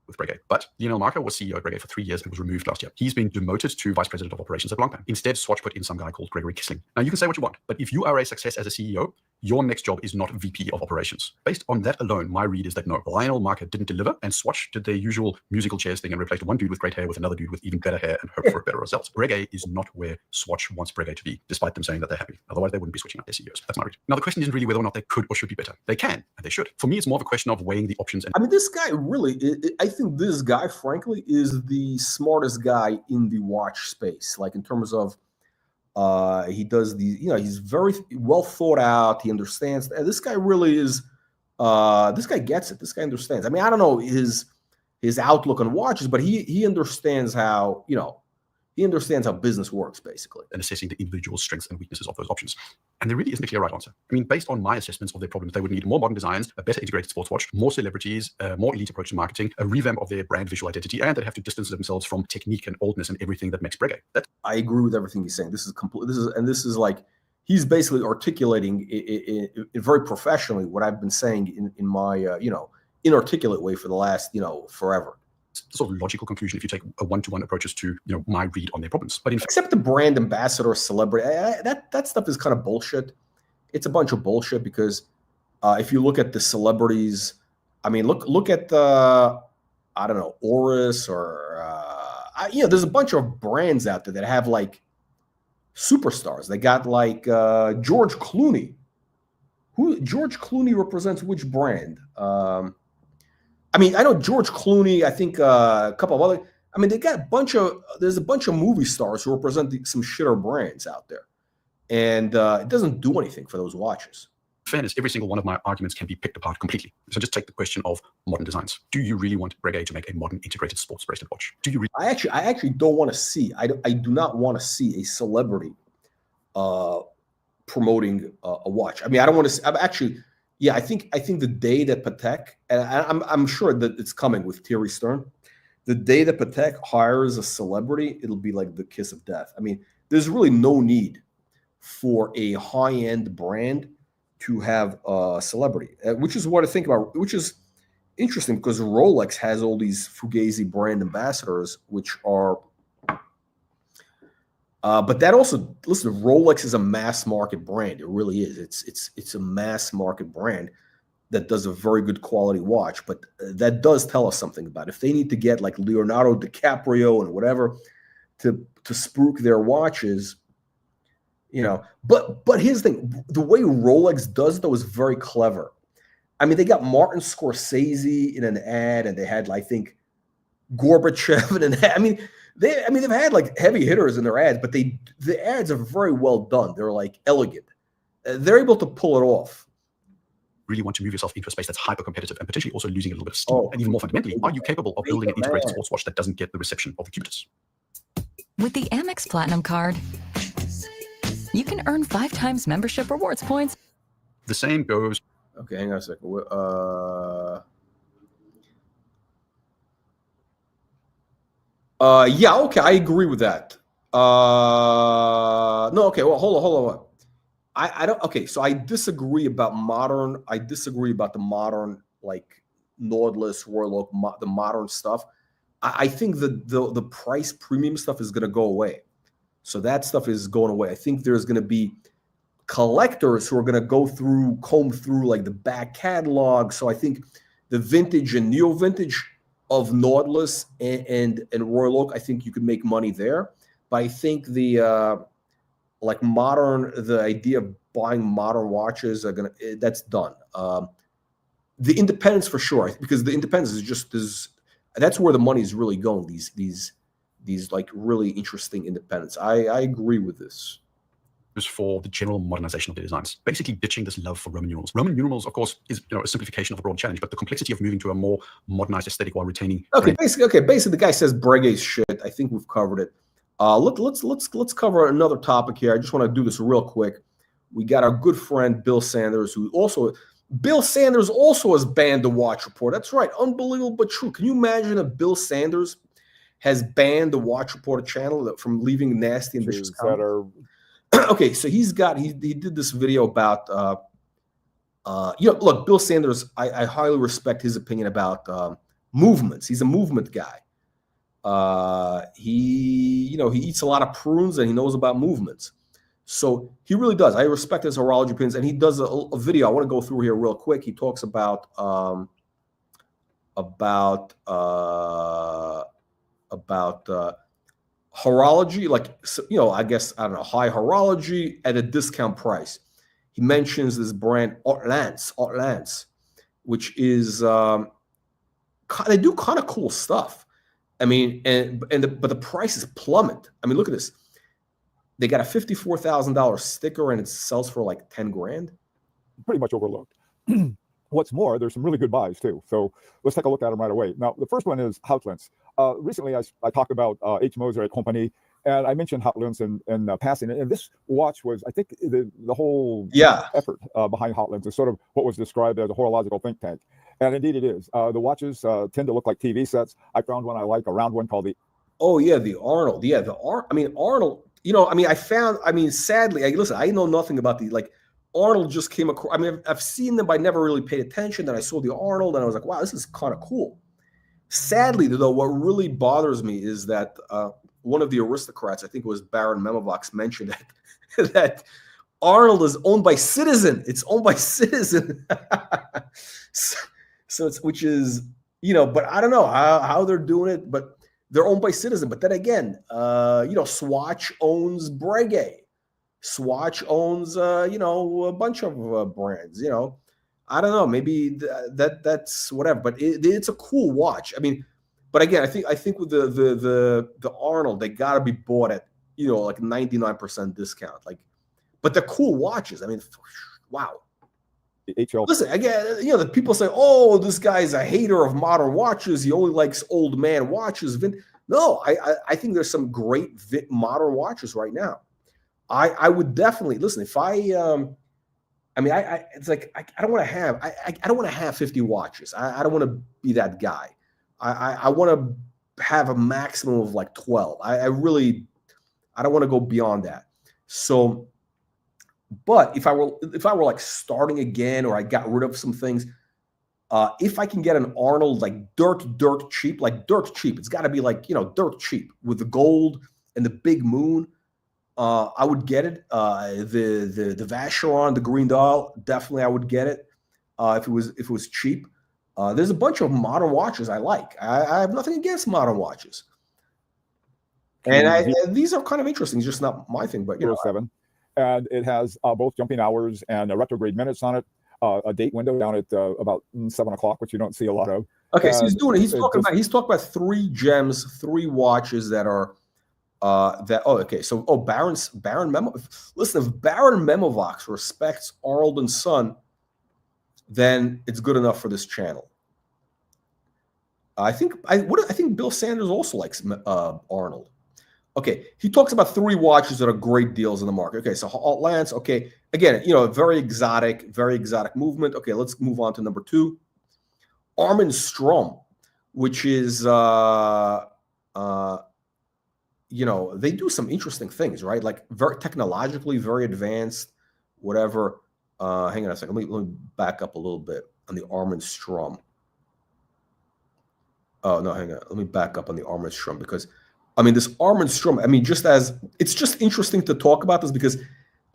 With Breguet. But Lionel Marco was CEO at Breguet for 3 years and was removed last year. He's been demoted to vice president of operations at Blancpain. Instead, Swatch put in some guy called Gregory Kissling. Now, you can say what you want, but if you are a success as a CEO, your next job is not VP of operations. Based on that alone, my read is that no, Lionel Marco didn't deliver, and Swatch did their usual musical chairs thing and replaced one dude with great hair with another dude with even better hair and hope for a better result. Breguet is not where Swatch wants Breguet to be, despite them saying that they're happy. Otherwise, they wouldn't be switching out their CEOs. That's my read. Now, the question isn't really whether or not they could or should be better. They can, and they should. For me, it's more of a question of weighing the options. I mean, this guy really, I think this guy, frankly, is the smartest guy in the watch space. Like in terms of, he does these, he's very well thought out. He understands. This guy really is. This guy gets it. This guy understands. I mean, I don't know his outlook on watches, but he understands how he understands how business works, basically, and assessing the individual strengths and weaknesses of those options. And there really isn't a clear right answer. I mean, based on my assessments of their problems, they would need more modern designs, a better integrated sports watch, more celebrities, a more elite approach to marketing, a revamp of their brand visual identity, and they'd have to distance themselves from technique and oldness and everything that makes Breguet. I agree with everything he's saying. This is complete. This is like he's basically articulating it very professionally what I've been saying in my inarticulate way for the last forever. It's sort of logical conclusion if you take a one-to-one approaches to my read on their problems. But except the brand ambassador celebrity, that stuff is kind of bullshit. It's a bunch of bullshit because if you look at the celebrities, I mean, look at the Oris or there's a bunch of brands out there that have like superstars. They got like George Clooney. George Clooney represents which brand? I mean, I know George Clooney, I think a couple of other, I mean, they got there's a bunch of movie stars who represent some shitter brands out there. And it doesn't do anything for those watches. In fairness, every single one of my arguments can be picked apart completely. So just take the question of modern designs. Do you really want Breguet to make a modern integrated sports bracelet watch? Do you really? I actually don't want to see, I do not want to see a celebrity promoting a watch. I mean, I don't want to, I'm actually, yeah, I think the day that Patek, and I'm sure that it's coming with Thierry Stern, the day that Patek hires a celebrity, it'll be like the kiss of death. I mean, there's really no need for a high-end brand to have a celebrity, which is what I think about, which is interesting because Rolex has all these Fugazi brand ambassadors, which are but that also, listen, Rolex is a mass market brand. It really is. It's a mass market brand that does a very good quality watch. But that does tell us something about it. If they need to get like Leonardo DiCaprio and whatever to spruik their watches, But here's the thing: the way Rolex does though is very clever. I mean, they got Martin Scorsese in an ad, and they had, I think, Gorbachev in an ad. I mean, they've had like heavy hitters in their ads, but the ads are very well done. They're like elegant. They're able to pull it off. Really want to move yourself into a space that's hyper competitive and potentially also losing a little bit of steam. And even more fundamentally, are you capable of building an integrated sports watch that doesn't get the reception of the cubitus? With the Amex Platinum card, you can earn 5 times membership rewards points. The same goes. Okay, hang on a second. Yeah, okay, I agree with that. No, okay, well, hold on. I don't. Okay, so I disagree about the modern like Nautilus, Royal Oak, the modern stuff. I think the price premium stuff is going to go away. So that stuff is going away. I think there's going to be collectors who are going to comb through like the back catalog. So I think the vintage and neo vintage of Nautilus and Royal Oak, I think you could make money there. But I think the idea of buying modern watches that's done. The independents for sure, because the independents is just that's where the money is really going. These like really interesting independents. I agree with this. For the general modernization of the designs, basically ditching this love for Roman numerals. Roman numerals, of course, is a simplification of a broad challenge, but the complexity of moving to a more modernized aesthetic while retaining. Basically, the guy says Breguet's shit. I think we've covered it. Let's cover another topic here. I just want to do this real quick. We got our good friend Bill Sanders, Bill Sanders also has banned the Watch Report. That's right, unbelievable but true. Can you imagine if Bill Sanders has banned the Watch Report channel from leaving nasty and vicious comments? Okay, so he did this video about look, Bill Sanders, I highly respect his opinion about movements. He's a movement guy. He eats a lot of prunes and he knows about movements. So he really does. I respect his horology opinions, and he does a video. I want to go through here real quick. He talks about horology, I guess, I don't know, high horology at a discount price. He mentions this brand Orlance, which is they do kind of cool stuff. I mean, but the prices plummet. I mean, look at this. They got a $54,000 sticker and it sells for like 10 grand. Pretty much overlooked. What's more, there's some really good buys too. So let's take a look at them right away. Now, the first one is Houtlins. Recently, I talked about H. Moser at Company, and I mentioned Houtlins in passing. And this watch was, I think, the whole effort behind Houtlins is sort of what was described as a horological think tank. And indeed it is. The watches tend to look like TV sets. I found one I like, a round one called the... Oh, yeah, the Arnold. Yeah, Arnold... sadly, listen, I know nothing about Arnold just came across. I mean, I've seen them, but I never really paid attention. Then I saw the Arnold, and I was like, wow, this is kind of cool. Sadly, though, what really bothers me is that one of the aristocrats, I think it was Baron Memovox, mentioned that Arnold is owned by Citizen. It's owned by Citizen. so it's, which is, but I don't know how they're doing it, but they're owned by Citizen. But then again, Swatch owns Breguet. Swatch owns, a bunch of brands. I don't know. Maybe that's whatever. But it's a cool watch. I mean, but again, I think with the Arnold, they got to be bought at 99% discount. But they're cool watches. I mean, wow. HL. Listen, again, the people say, "Oh, this guy's a hater of modern watches. He only likes old man watches." No, I think there's some great modern watches right now. I would definitely listen if it's like I don't want to have I don't want to have 50 watches. I don't want to be that guy. I want to have a maximum of 12. I don't want to go beyond that. So. But if I were starting again, or I got rid of some things, if I can get an Arnold dirt cheap, it's got to be dirt cheap with the gold and the big moon. I would get it. The Vacheron, the green dial, definitely I would get it if it was cheap. There's a bunch of modern watches I like. I have nothing against modern watches, and these are kind of interesting. It's just not my thing, but 07. And it has both jumping hours and retrograde minutes on it. a date window down at about 7 o'clock, which you don't see a lot of. Okay, so he's doing it. And He's talking about 3 gems, 3 watches that are Baron Memo. Listen, if Baron Memovox respects Arnold and Son, then it's good enough for this channel. I think Bill Sanders also likes Arnold. Okay, he talks about 3 watches that are great deals in the market. Okay, so Lance. Okay, again, very exotic movement. Okay, let's move on to number 2, Armin Strom, which is they do some interesting things, right? Like very technologically very advanced, whatever. Hang on a second. Let me back up a little bit on the Armin Strom. Oh no, hang on. Let me back up on the Armin Strom because, this Armin Strom. It's just interesting to talk about this because,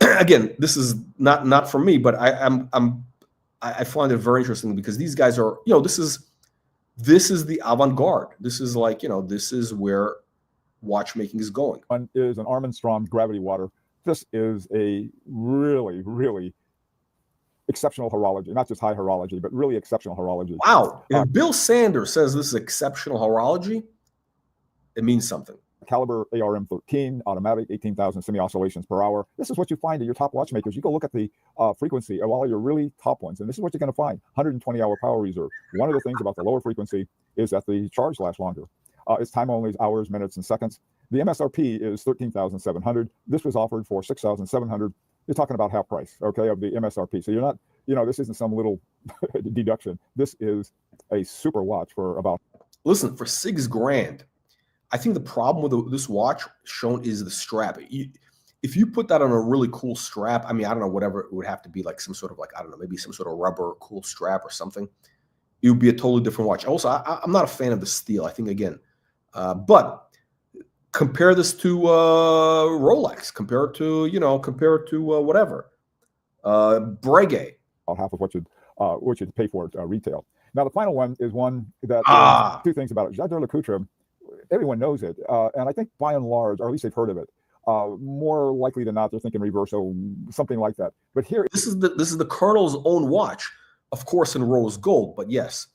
again, this is not for me, but I find it very interesting because these guys are, this is the avant-garde. This is like, this is where watchmaking is going. One is an Armin Strom gravity water. This is a really, really exceptional horology, not just high horology, but really exceptional horology. Wow. If Bill Sanders says this is exceptional horology, it means something. Caliber ARM13, automatic, 18,000 semi-oscillations per hour. This is what you find at your top watchmakers. You go look at the frequency of all your really top ones, and this is what you're going to find. 120-hour power reserve. One of the things about the lower frequency is that the charge lasts longer. It's time only, hours, minutes, and seconds. The MSRP is $13,700. This was offered for $6,700. You're talking about half price, okay, of the MSRP. So you're not, this isn't some little deduction. This is a super watch for about. Listen, for $6,000, I think the problem with this watch shown is the strap. If you put that on a really cool strap, I don't know, whatever it would have to be, like some sort of maybe some sort of rubber cool strap or something. It would be a totally different watch. Also, I'm not a fan of the steel. I think again, but compare this to Rolex. Compare it to whatever. Breguet. Half of what you'd pay for it retail. Now the final one is one that 2 things about it. Jaeger LeCoultre, everyone knows it, and I think by and large, or at least they've heard of it. More likely than not, they're thinking Reverso, something like that. But here, this is the Colonel's own watch, of course, in rose gold. But yes,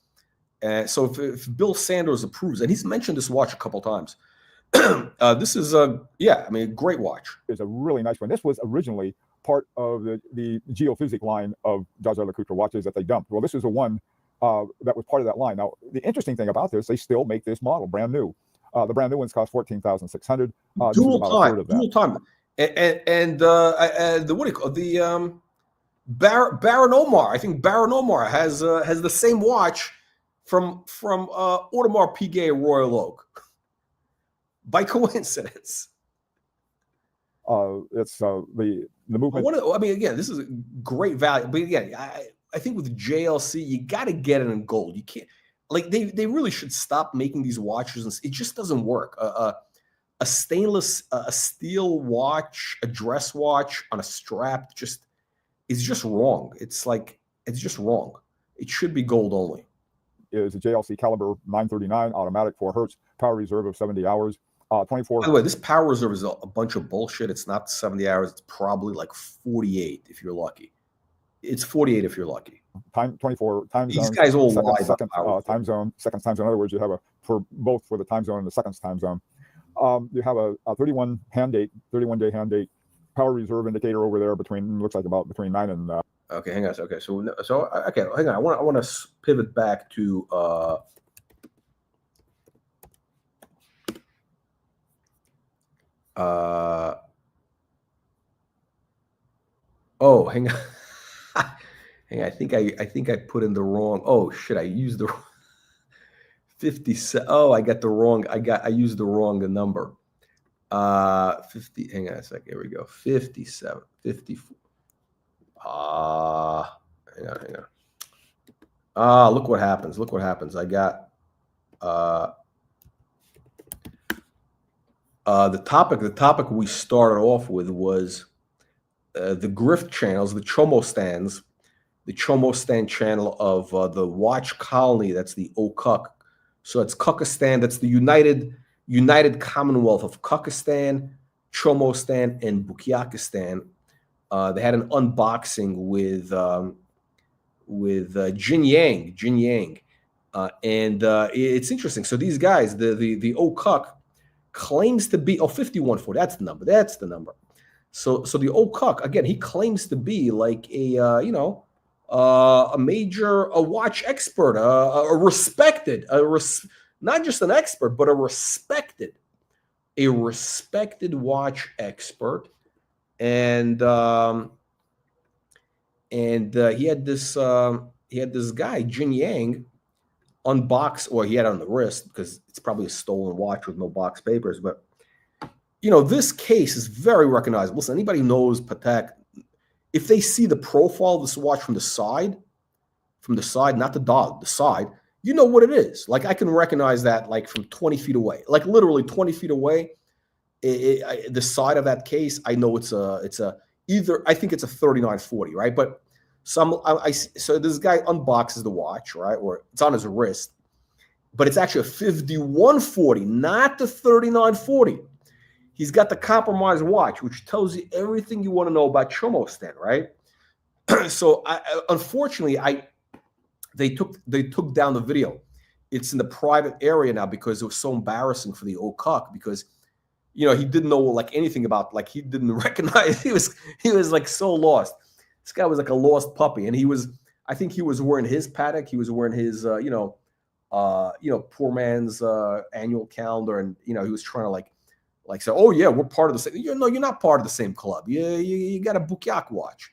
so if Bill Sanders approves, and he's mentioned this watch a couple times, this is a great watch. It's a really nice one. This was originally part of the Geophysic line of Jaeger LeCoultre watches that they dumped. Well, this is the one that was part of that line. Now, the interesting thing about this, they still make this model brand new. The brand new ones cost $14,600. Dual time, and the what do you call the Baron Omar? I think Baron Omar has the same watch from Audemars Piguet Royal Oak. By coincidence. It's the movement. Again, this is a great value. But again, I think with JLC, you got to get it in gold. You can't, they really should stop making these watches. And it just doesn't work. A steel watch, a dress watch on a strap is just wrong. It's just wrong. It should be gold only. Is a JLC caliber 939 automatic 4 hertz, power reserve of 70 hours. 24. By the way, this power reserve is a bunch of bullshit. It's not 70 hours. It's probably like 48 if you're lucky. It's 48 if you're lucky. 24 time These zones. guys all second, lie second about time zone, second time zone. In other words, you have for the time zone and the second time zone. You have a 31-day hand date, power reserve indicator over there looks like about between 9 and. Okay, hang on. Okay, so hang on. I want to pivot back to. Hang on. Hang on. I think I put in the wrong. Oh shit! I used the 57. Oh, I got the wrong. I used the wrong number. 50. Hang on a second. Here we go. 57. 54. Hang on. Look what happens. I got the topic we started off with was the grift channels, the Chomostans, the Chomostan channel of the watch colony. That's the Cuck. So it's Cuckistan. That's the United Commonwealth of Cuckistan, Chomostan, and Bukiyakistan. They had an unboxing with Jin Yang, and it's interesting. So these guys, the Cuck claims to be 5140. That's the number. So the Cuck again, he claims to be like a watch expert, a respected, not just an expert, but a respected watch expert, and he had this guy Jin Yang unbox, or he had it on the wrist because it's probably a stolen watch with no box papers. But this case is very recognizable. Listen, anybody who knows Patek, if they see the profile of this watch from the side, not the dog, the side, you know what it is. Like I can recognize that like from 20 feet away, like literally 20 feet away. The side of that case, I know it's either, I think it's a 3940, right? But so this guy unboxes the watch, right? Or it's on his wrist, but it's actually a 5140, not the 3940. He's got the compromised watch, which tells you everything you want to know about Chomostan, right? So unfortunately, they took down the video. It's in the private area now because it was so embarrassing for the Cuck, because he didn't know like anything about, like he didn't recognize, he was like so lost. This guy was like a lost puppy, and I think he was wearing his Patek, he was wearing his poor man's annual calendar, and he was trying to like say, oh yeah, we're part of the same. No, you're not part of the same club. You got a Bukyak watch,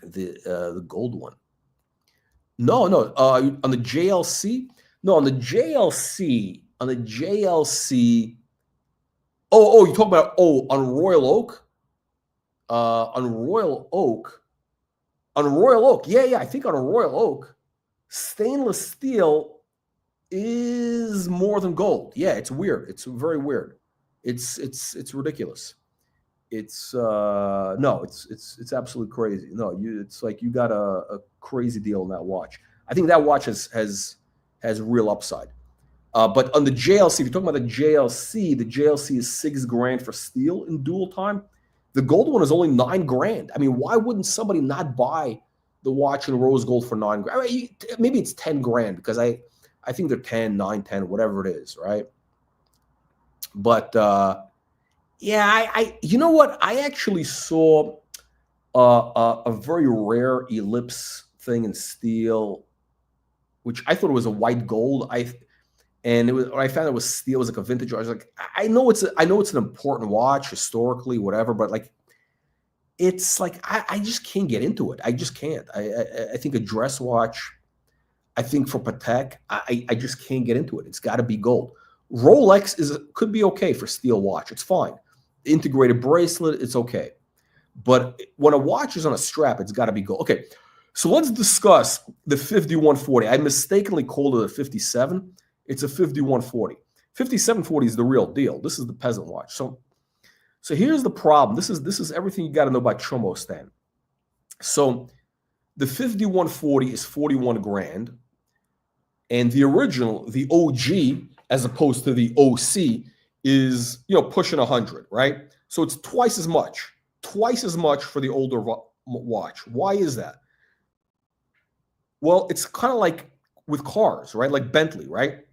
the gold one. No, on the JLC. No, on the JLC. Oh, you talk about on Royal Oak. On Royal Oak. Yeah. I think on a Royal Oak, stainless steel is more than gold. Yeah, it's weird. It's very weird. It's ridiculous. It's it's absolutely crazy. No, it's like you got a crazy deal on that watch. I think that watch has real upside. But on the JLC, if you're talking about the JLC is $6,000 for steel in dual time. The gold one is only $9,000. I mean, why wouldn't somebody not buy the watch in rose gold for $9,000? I mean, maybe it's $10,000 because I think they're 10, 9, 10, whatever it is, right? But yeah, you know what? I actually saw a very rare ellipse thing in steel, which I thought it was a white gold. And when I found it was steel, it was like a vintage. I was like, I know it's an important watch historically, whatever, but like, it's like I just can't get into it. I just can't. I think a dress watch. I think for Patek, I just can't get into it. It's got to be gold. Rolex could be okay for steel watch. It's fine. Integrated bracelet, it's okay. But when a watch is on a strap, it's got to be gold. Okay, so let's discuss the 5140. I mistakenly called it a 57. It's a 5140. 5740 is the real deal. This is the peasant watch. So here's the problem. This is everything you got to know about Chomostan. So the 5140 is $41,000, and the original, the OG, as opposed to the OC, is pushing 100, right? So it's twice as much for the older watch. Why is that? Well, it's kind of like with cars, right? Like Bentley, right?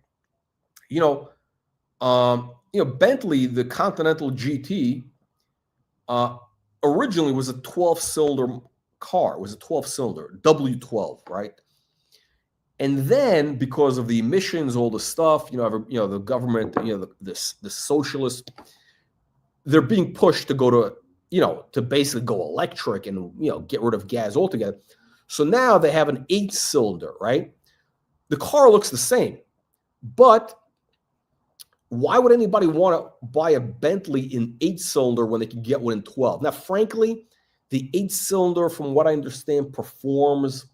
Bentley, the Continental GT, originally was a 12-cylinder car. It was a 12-cylinder, W12, right? And then because of the emissions, all the stuff, the government, the socialists, they're being pushed to go to basically go electric and get rid of gas altogether. So now they have an 8-cylinder, right? The car looks the same, but why would anybody want to buy a Bentley in 8-cylinder when they can get one in 12? Now, frankly, the 8-cylinder, from what I understand, performs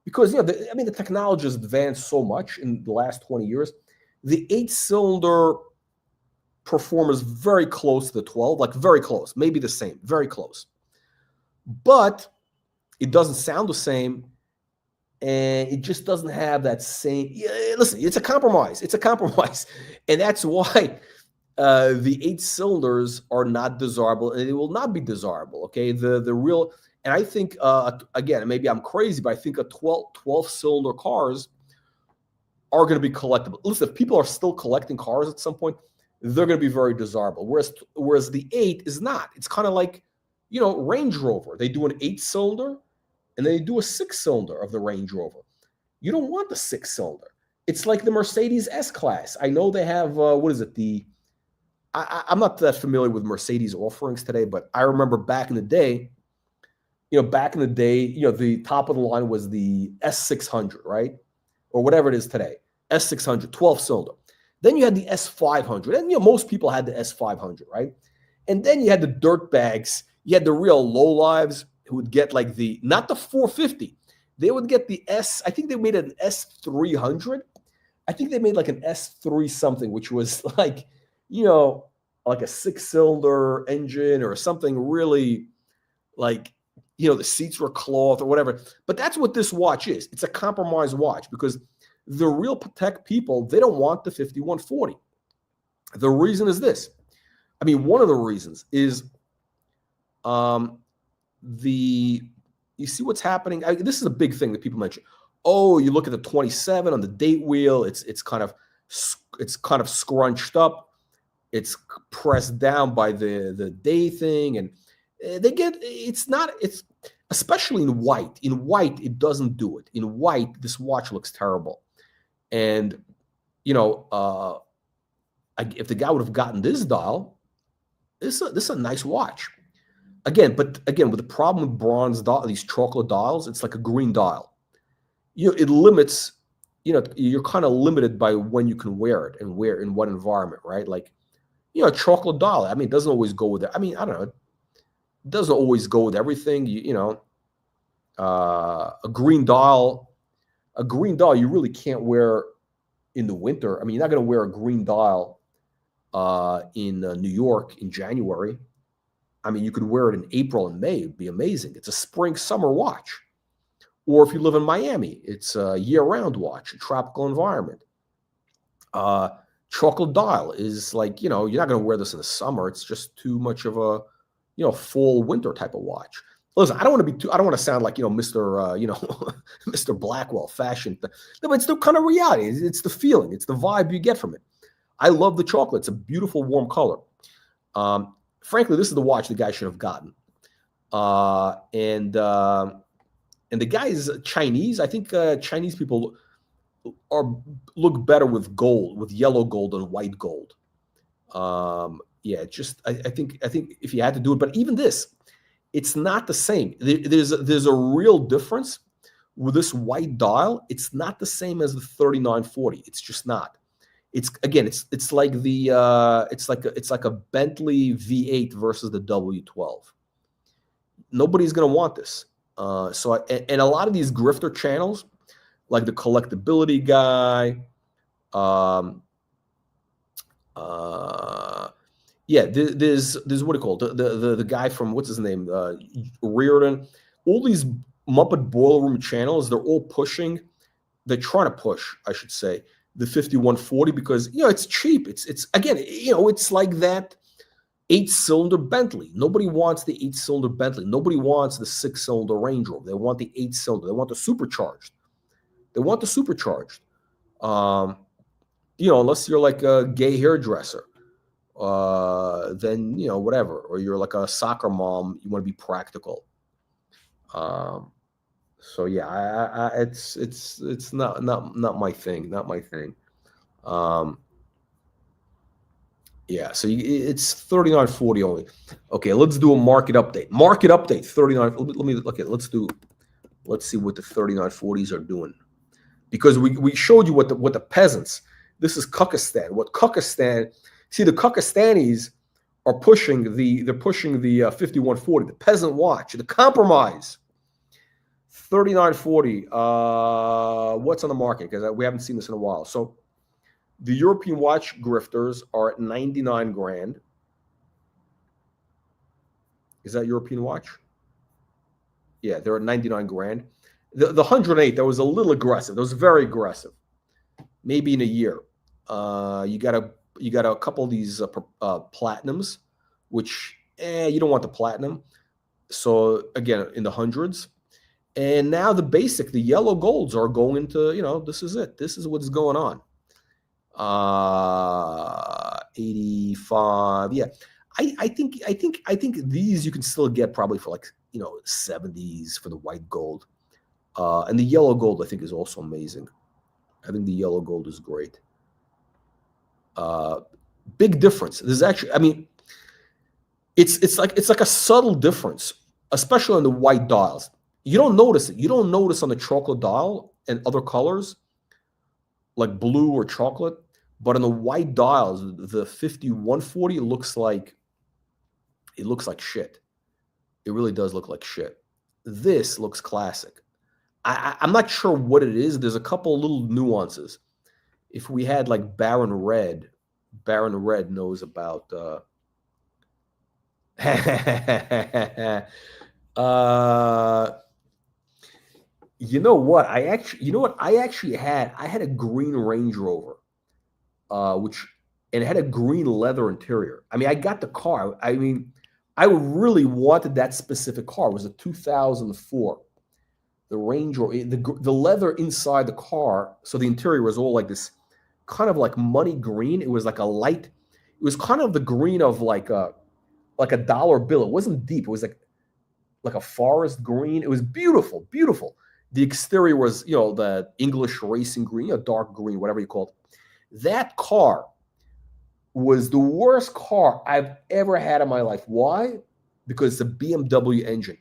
because the technology has advanced so much in the last 20 years. The 8-cylinder performs very close to the 12, like very close, maybe the same, very close. But it doesn't sound the same, and it just doesn't have that same. Listen, it's a compromise. It's a compromise, and that's why the 8 cylinders are not desirable, and it will not be desirable. Okay, the real, And I think, again, maybe I'm crazy, but I think a 12-cylinder cars are going to be collectible. Listen, if people are still collecting cars at some point, they're going to be very desirable. Whereas the 8 is not. It's kind of like, Range Rover. They do an 8-cylinder, and they do a 6-cylinder of the Range Rover. You don't want the 6-cylinder. It's like the Mercedes S-Class. I know they have, what is it? I'm not that familiar with Mercedes offerings today, but I remember back in the day, the top of the line was the S600, right? Or whatever it is today, S600, 12-cylinder. Then you had the S500, and most people had the S500, right? And then you had the dirt bags. You had the real lowlives who would get like not the 450. They would get the I think they made an S300. I think they made like an S3 something, which was like, like a 6-cylinder engine or something really like, the seats were cloth or whatever. But that's what this watch is. It's a compromise watch because the real Patek people, they don't want the 5140. The reason is this. I mean, one of the reasons is you see what's happening. This is a big thing that people mention. Oh, you look at the 27 on the date wheel. It's kind of scrunched up. It's pressed down by the day thing, and it's especially in white. In white, it doesn't do it. In white, this watch looks terrible. And if the guy would have gotten this dial, this is a nice watch. Again, with the problem with bronze dial, these chocolate dials, it's like a green dial. It limits. You're kind of limited by when you can wear it and wear in what environment, right? Like, a chocolate dial. I mean, it doesn't always go with it. I mean, I don't know. It doesn't always go with everything. A green dial. You really can't wear in the winter. I mean, you're not going to wear a green dial in New York in January. I mean, you could wear it in April and May. It'd be amazing. It's a spring-summer watch. Or if you live in Miami, it's a year-round watch, a tropical environment. Chocolate dial is like, you're not going to wear this in the summer. It's just too much of a, fall winter type of watch. Listen, I don't want to sound like, Mr. Mr. Blackwell fashion. No, but it's the kind of reality. It's the feeling. It's the vibe you get from it. I love the chocolate. It's a beautiful, warm color. Frankly, this is the watch the guy should have gotten. And the guy is Chinese. I think Chinese people look better with gold, with yellow gold and white gold. I think if you had to do it, but even this, it's not the same. There's a real difference with this white dial. It's not the same as the 3940. It's just not. It's like it's like a Bentley V8 versus the W12. Nobody's gonna want this. And a lot of these grifter channels, like the collectability guy, there's what do you call it? The guy from, what's his name, Reardon. All these Muppet Boiler Room channels, they're trying to push, I should say, the 5140 because it's cheap. It's like that 8-cylinder Bentley. Nobody wants the 8-cylinder Bentley. Nobody wants the 6-cylinder Range Rover. They want the 8-cylinder. They want the supercharged. Unless you're like a gay hairdresser, then whatever. Or you're like a soccer mom. You want to be practical. So yeah, it's not my thing. Not my thing. Yeah, so it's 3940 only. Okay, let's do a market update. Market update 39. Let me look at. Let's see what the 3940s are doing, because we showed you what the peasants. This is Cuckistan. What Cuckistan? See, the Cuckistanis are pushing the 5140, the peasant watch, the compromise. 3940. What's on the market? Because we haven't seen this in a while. So the European watch grifters are at 99 grand. Is that European watch? Yeah, they're at 99 grand. The 108, that was a little aggressive. That was very aggressive. Maybe in a year. You got a couple of these platinums, which you don't want the platinum. So again, in the hundreds. And now the basic, the yellow golds are going to, this is it. This is what's going on. 85. Yeah. I think these you can still get probably for like, 70s for the white gold. And the yellow gold, I think, is also amazing. I think the yellow gold is great. Big difference. There's actually, I mean, it's like a subtle difference, especially on the white dials. You don't notice it. You don't notice on the chocolate dial and other colors, like blue or chocolate. But on the white dials, the 5140 looks like shit. It really does look like shit. This looks classic. I'm not sure what it is. There's a couple little nuances. If we had like Baron Red knows about you know what? I actually had a green Range Rover, and it had a green leather interior. I mean, I got the car. I mean, I really wanted that specific car. It was a 2004. The Range Rover, the leather inside the car, so the interior was all like this kind of like money green. It was like a light, it was kind of the green of like a dollar bill. It wasn't deep. It was like a forest green. It was beautiful, beautiful. The exterior was, the English racing green, dark green, whatever you call it. That car was the worst car I've ever had in my life. Why? Because it's a BMW engine.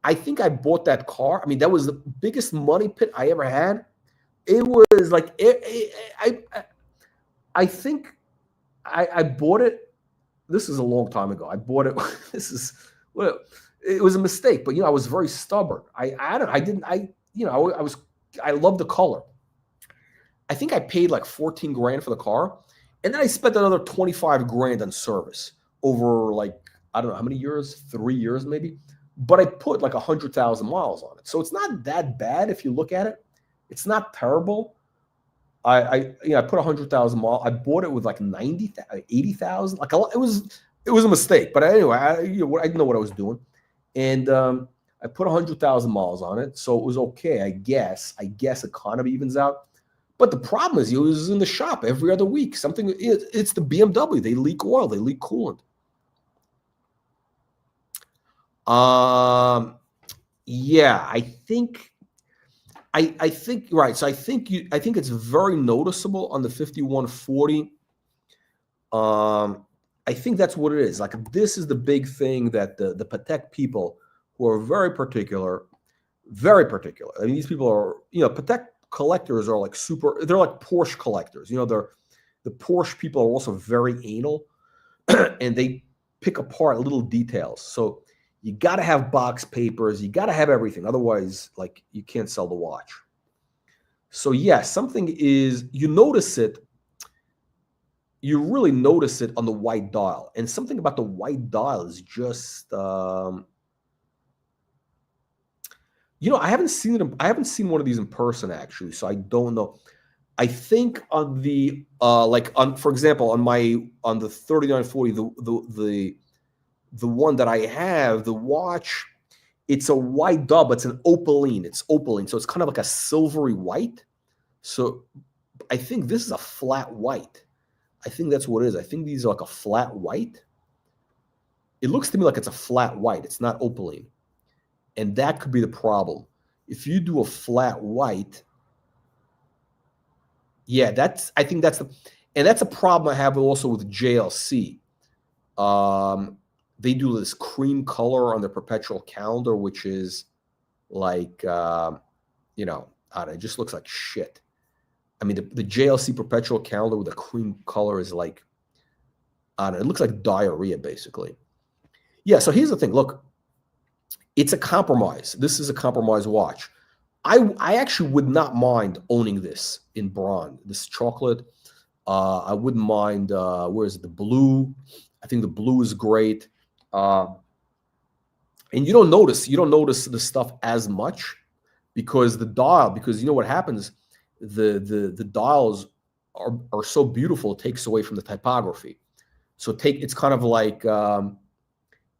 I think I bought that car. I mean, that was the biggest money pit I ever had. It was like, I think I bought it. This is a long time ago. I bought it. It was a mistake, but I was very stubborn. I loved the color. I think I paid like 14 grand for the car. And then I spent another 25 grand on service over like, I don't know how many years, 3 years maybe. But I put like 100,000 miles on it. So it's not that bad if you look at it. It's not terrible. I put 100,000 miles. I bought it with like 80,000. Like it was a mistake. But anyway, I didn't know what I was doing. And I put 100,000 miles on it. So it was okay, I guess. It kind of evens out. But the problem is, it was in the shop every other week. It's the BMW. They leak oil. They leak coolant. Yeah, I think right. So I think it's very noticeable on the 5140. I think that's what it is. Like, this is the big thing that the Patek people, who are very particular. I mean, these people are, Patek collectors are like they're like Porsche collectors. The Porsche people are also very anal, and they pick apart little details. So you got to have box papers. You got to have everything. Otherwise, like, you can't sell the watch. So yeah, something is, you notice it. You really notice it on the white dial. And something about the white dial is just, I haven't seen one of these in person, actually. So I don't know. I think on the, for example, on the 3940, the one that I have, the watch, it's a white dial, but it's an opaline. It's opaline, so it's kind of like a silvery white. So I think this is a flat white. I think that's what it is. I think these are like a flat white. It looks to me like it's a flat white. It's not opaline. And that could be the problem. If you do a flat white, yeah, I think that's a problem I have also with JLC. They do this cream color on the Perpetual calendar, which is like, I don't know, it just looks like shit. I mean, the JLC Perpetual calendar with a cream color is like, I don't know, it looks like diarrhea, basically. Yeah, so here's the thing. Look, it's a compromise. This is a compromise watch. I actually would not mind owning this in bronze, this chocolate. I wouldn't mind, where is it, the blue? I think the blue is great. And you don't notice the stuff as much because because you know what happens, the dials are so beautiful, it takes away from the typography. So it's kind of like,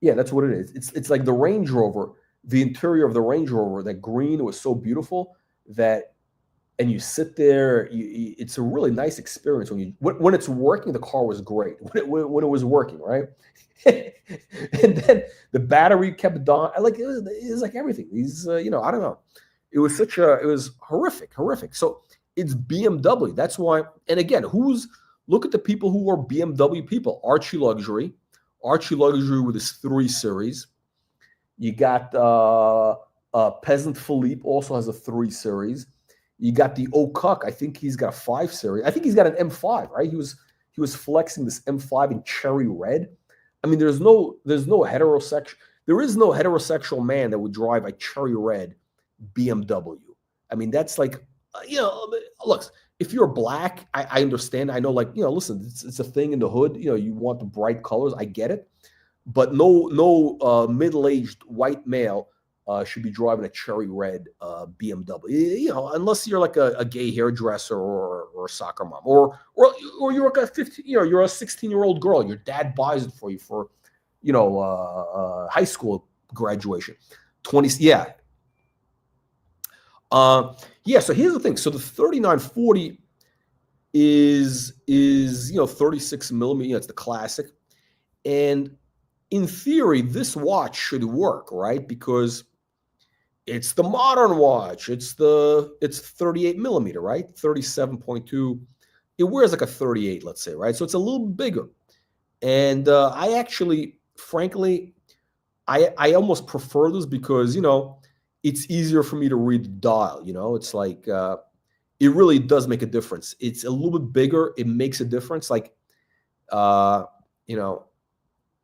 Yeah, that's what it is. It's like the Range Rover, the interior of the Range Rover, that green was so beautiful that, and you sit there, it's a really nice experience when it's working. The car was great when it was working, right? And then the battery kept dying. Like it was like everything. These, I don't know. It was horrific. So it's BMW. That's why. And again, look at the people who are BMW people. Archie Luxury with his 3 Series. You got Peasant Philippe also has a 3 Series. You got the Cuck. I think he's got a 5 Series. I think he's got an M5, right? He was flexing this M5 in cherry red. I mean, there is no heterosexual man that would drive a cherry red BMW. I mean, that's like, look, if you're black, I understand. I know, like, listen, it's a thing in the hood. You want the bright colors. I get it. But no middle-aged white male should be driving a cherry red BMW. Unless you're like a gay hairdresser or a soccer mom, or you're like a 15, you're a 16-year-old girl. Your dad buys it for you for, high school graduation. 20, yeah. So here's the thing. So the 3940 is 36 millimeter. It's the classic, and in theory, this watch should work, right? Because it's the modern watch. It's 38 millimeter, right? 37.2. It wears like a 38, let's say, right? So it's a little bigger. And I actually, frankly, I almost prefer this because, it's easier for me to read the dial. It's like, it really does make a difference. It's a little bit bigger. It makes a difference. Like,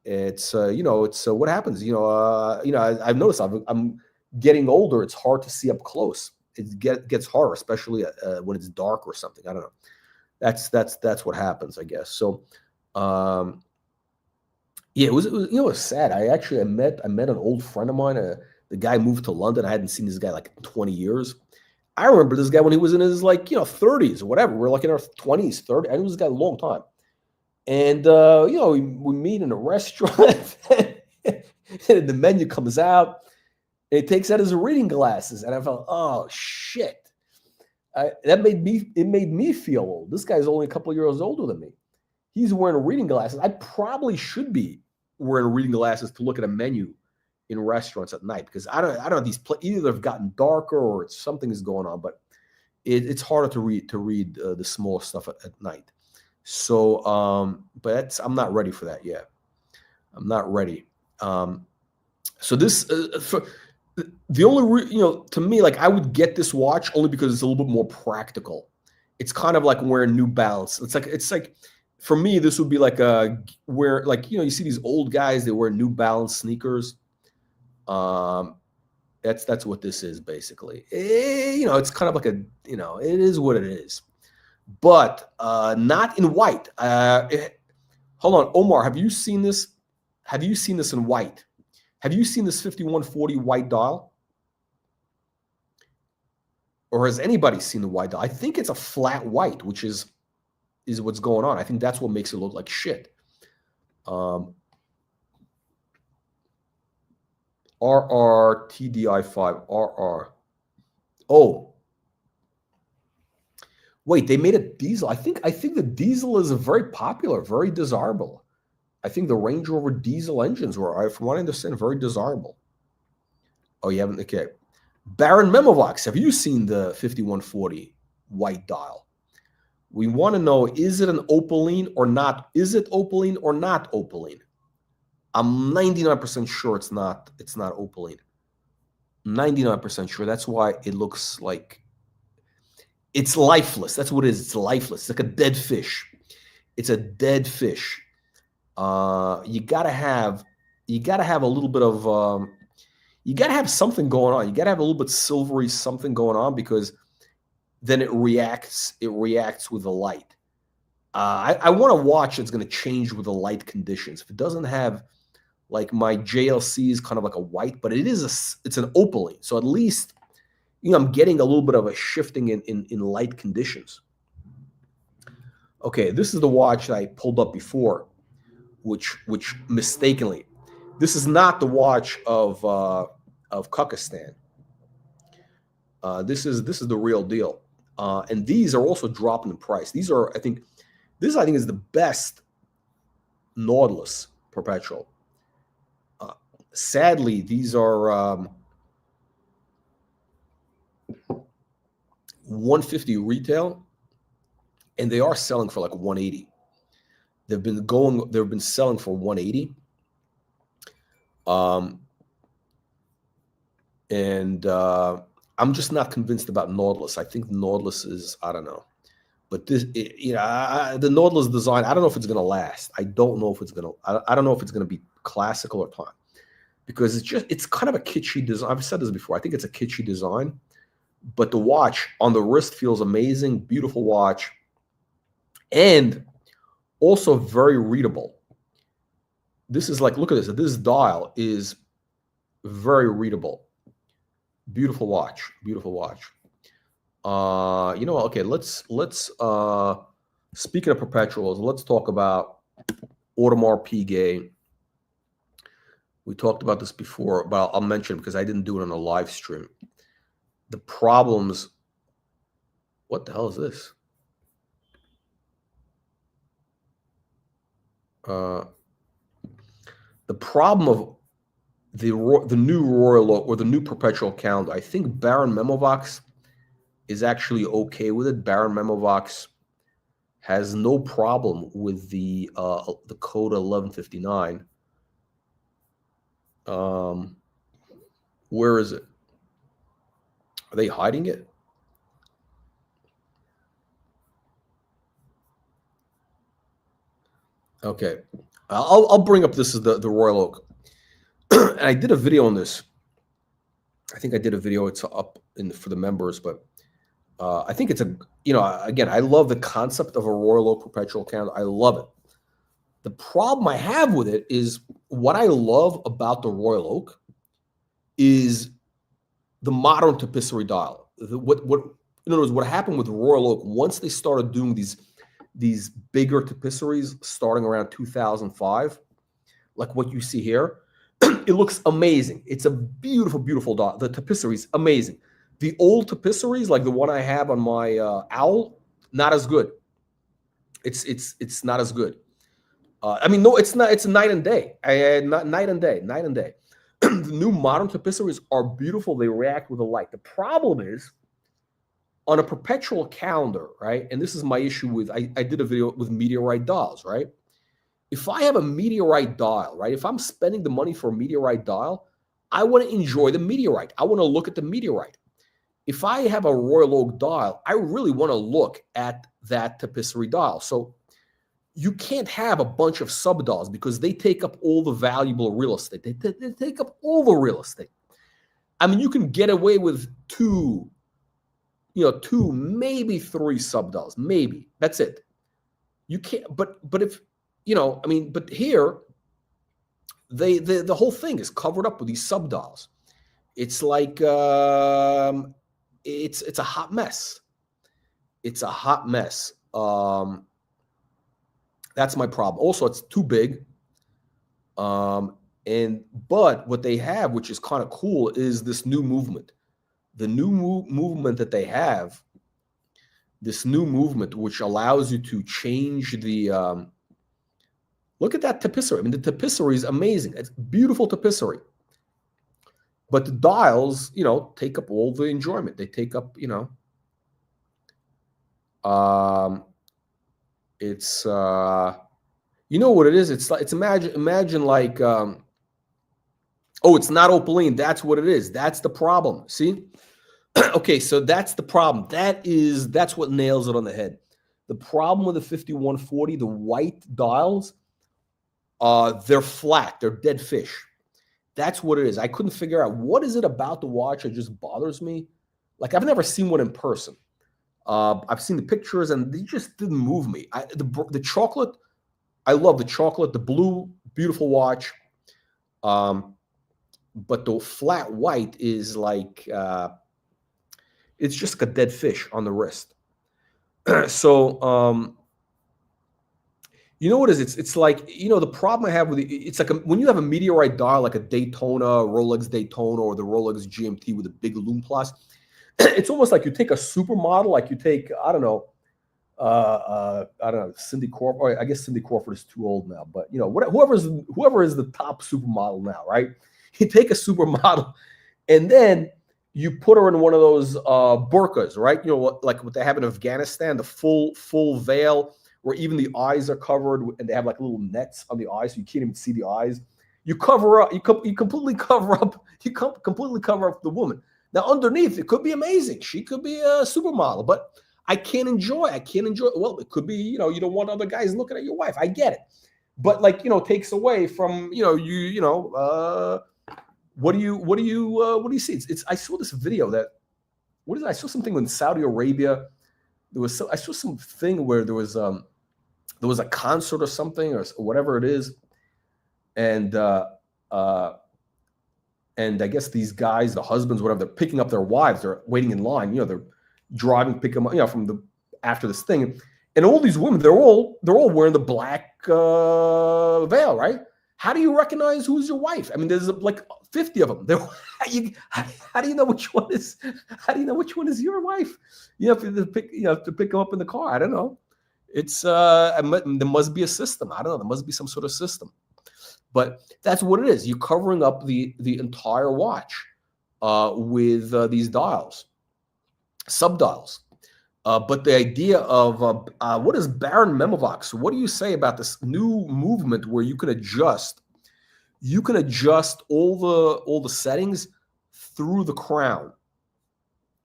it's what happens. I've noticed I'm getting older. It's hard to see up close. It gets harder, especially when it's dark or something. I don't know. That's what happens, I guess. So, it was sad. I met an old friend of mine. The guy moved to London. I hadn't seen this guy like 20 years. I remember this guy when he was in his 30s or whatever. We're like in our 20s, 30s. I knew this guy a long time. And, we meet in a restaurant and the menu comes out and he takes out his reading glasses. And I felt, oh, shit. It made me feel old. This guy's only a couple of years older than me. He's wearing reading glasses. I probably should be wearing reading glasses to look at a menu in restaurants at night, because I don't know, these either they've gotten darker or something is going on, but it's harder to read the small stuff at night. So, but I'm not ready for that yet. I'm not ready. So this, the only, to me, like I would get this watch only because it's a little bit more practical. It's kind of like wearing New Balance. It's like, for me, this would be like you see these old guys, they wear New Balance sneakers. That's what this is basically. It's kind of like it is what it is. But not in white. Hold on, Omar, have you seen this? Have you seen this in white? Have you seen this 5140 white dial? Or has anybody seen the white dial? I think it's a flat white, which is what's going on. I think that's what makes it look like shit. RR TDI5 RR. Oh. Wait, they made a diesel. I think the diesel is very popular, very desirable. I think the Range Rover diesel engines were, from what I understand, very desirable. Oh, you haven't? Okay. Baron Memovox, have you seen the 5140 white dial? We want to know, is it an opaline or not? Is it opaline or not opaline? I'm 99% sure it's not opaline. 99% sure. That's why it looks like it's lifeless. That's what it is. It's lifeless. It's like a dead fish. It's a dead fish. You gotta have a little bit of you gotta have something going on. You gotta have a little bit silvery something going on, because then it reacts with the light. I want a watch that's going to change with the light conditions. If it doesn't have, like, my JLC is kind of like a white, but it's an opaline. So at least, I'm getting a little bit of a shifting in light conditions. Okay, this is the watch that I pulled up before, which mistakenly, This is not the watch of Cuckistan. This is the real deal. And these are also dropping in price. These are, I think is the best Nautilus Perpetual. Sadly, these are 150 retail, and they are selling for like 180. They've been selling for 180. I'm just not convinced about Nautilus. I think Nautilus is, I don't know. But this, the Nautilus design, I don't know if it's going to last. I don't know if it's going to, I don't know if it's going to be classical or not. Because it's kind of a kitschy design. I've said this before. I think it's a kitschy design. But the watch on the wrist feels amazing. Beautiful watch. And also very readable. This is like, look at this. This dial is very readable. Beautiful watch. Beautiful watch. Okay, let's speaking of perpetuals, let's talk about Audemars Piguet. We talked about this before, but I'll mention it because I didn't do it on a live stream. The problems. What the hell is this? The problem of the new Royal Oak or the new Perpetual calendar, I think Baron Memovox is actually okay with it. Baron Memovox has no problem with the Coda 1159. Where is it? Are they hiding it? Okay, I'll bring up this is the Royal Oak, and I did a video on this. I think I did a video. It's up for the members, but I think it's again, I love the concept of a Royal Oak Perpetual calendar. I love it. The problem I have with it is what I love about the Royal Oak is the modern tapisserie dial. In other words, what happened with Royal Oak once they started doing these bigger tapisseries starting around 2005, like what you see here, it looks amazing. It's a beautiful, beautiful dial. The tapisserie is amazing. The old tapisseries, like the one I have on my owl, not as good. It's not as good. No, it's not. It's night and day. Night and day. The new modern tapisseries are beautiful. They react with the light. The problem is on a perpetual calendar, right? And this is my issue with. I did a video with meteorite dials, right? If I have a meteorite dial, right? If I'm spending the money for a meteorite dial, I want to enjoy the meteorite. I want to look at the meteorite. If I have a Royal Oak dial, I really want to look at that tapisserie dial. So you can't have a bunch of sub dials because they take up all the valuable real estate. They take up all the real estate. I mean, you can get away with two, maybe three sub dials, maybe. That's it. You can't, but if, but here, the whole thing is covered up with these sub dials. It's like, it's a hot mess. It's a hot mess. That's my problem. Also, it's too big. But what they have, which is kind of cool, is this new movement. The new movement that they have, this new movement, which allows you to change the. Look at that tapisserie. I mean, the tapisserie is amazing. It's beautiful tapisserie. But the dials, take up all the enjoyment. They take up, it's what it is. It's imagine like it's not opaline. That's what it is. That's the problem. See, okay, so that's the problem. That's what nails it on the head. The problem with the 5140, the white dials, they're flat. They're dead fish. That's what it is. I couldn't figure out what is it about the watch that just bothers me. Like I've never seen one in person. I've seen the pictures and they just didn't move me. The chocolate, I love the chocolate, the blue, beautiful watch. But the flat white is like, it's just like a dead fish on the wrist. So, You know what it is? It's like, the problem I have with it's like when you have a meteorite dial, like a Daytona, Rolex Daytona, or the Rolex GMT with a big lume plus, it's almost like you take a supermodel, like you take, I don't know, Cindy Crawford. Or I guess Cindy Crawford is too old now, but whoever is the top supermodel now, right? You take a supermodel, and then you put her in one of those burqas, right? Like what they have in Afghanistan, the full veil, where even the eyes are covered, and they have like little nets on the eyes, so you can't even see the eyes. You cover up, you completely cover up, completely cover up the woman. Now underneath, it could be amazing. She could be a supermodel, but I can't enjoy. Well, it could be, you don't want other guys looking at your wife. I get it, but like, takes away from, what do you see? I saw this video that, I saw something in Saudi Arabia. I saw something where there was a concert or something or whatever it is, and I guess these guys, the husbands, whatever, they're picking up their wives. They're waiting in line. They're driving, pick them up, after this thing, and all these women, they're all wearing the black veil, right? How do you recognize who's your wife? I mean, there's like 50 of them. How do you know which one is? How do you know which one is your wife? You have to pick them up in the car. I don't know. It's there must be a system. I don't know. There must be some sort of system. But that's what it is. You're covering up the entire watch with these dials, subdials. But the idea of what is Baron Memovox? What do you say about this new movement where you can adjust all the settings through the crown?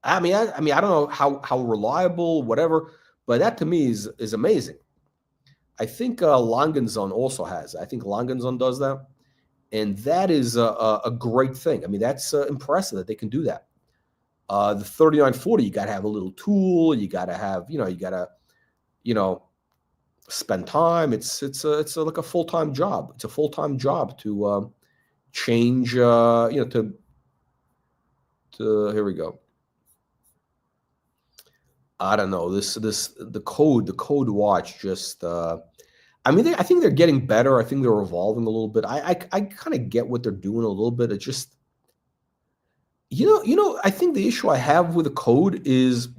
I mean, I don't know how reliable, whatever, but that to me is amazing. I think Langenson also has. I think Langenson does that, and that is a great thing. I mean, that's impressive that they can do that. The 3940, you got to have a little tool. You got to have, you got to, spend time. It's like a full-time job. It's a full-time job to change. To here we go. I don't know the code watch just. I mean, I think they're getting better. I think they're evolving a little bit. I kind of get what they're doing a little bit. It just. I think the issue I have with the code is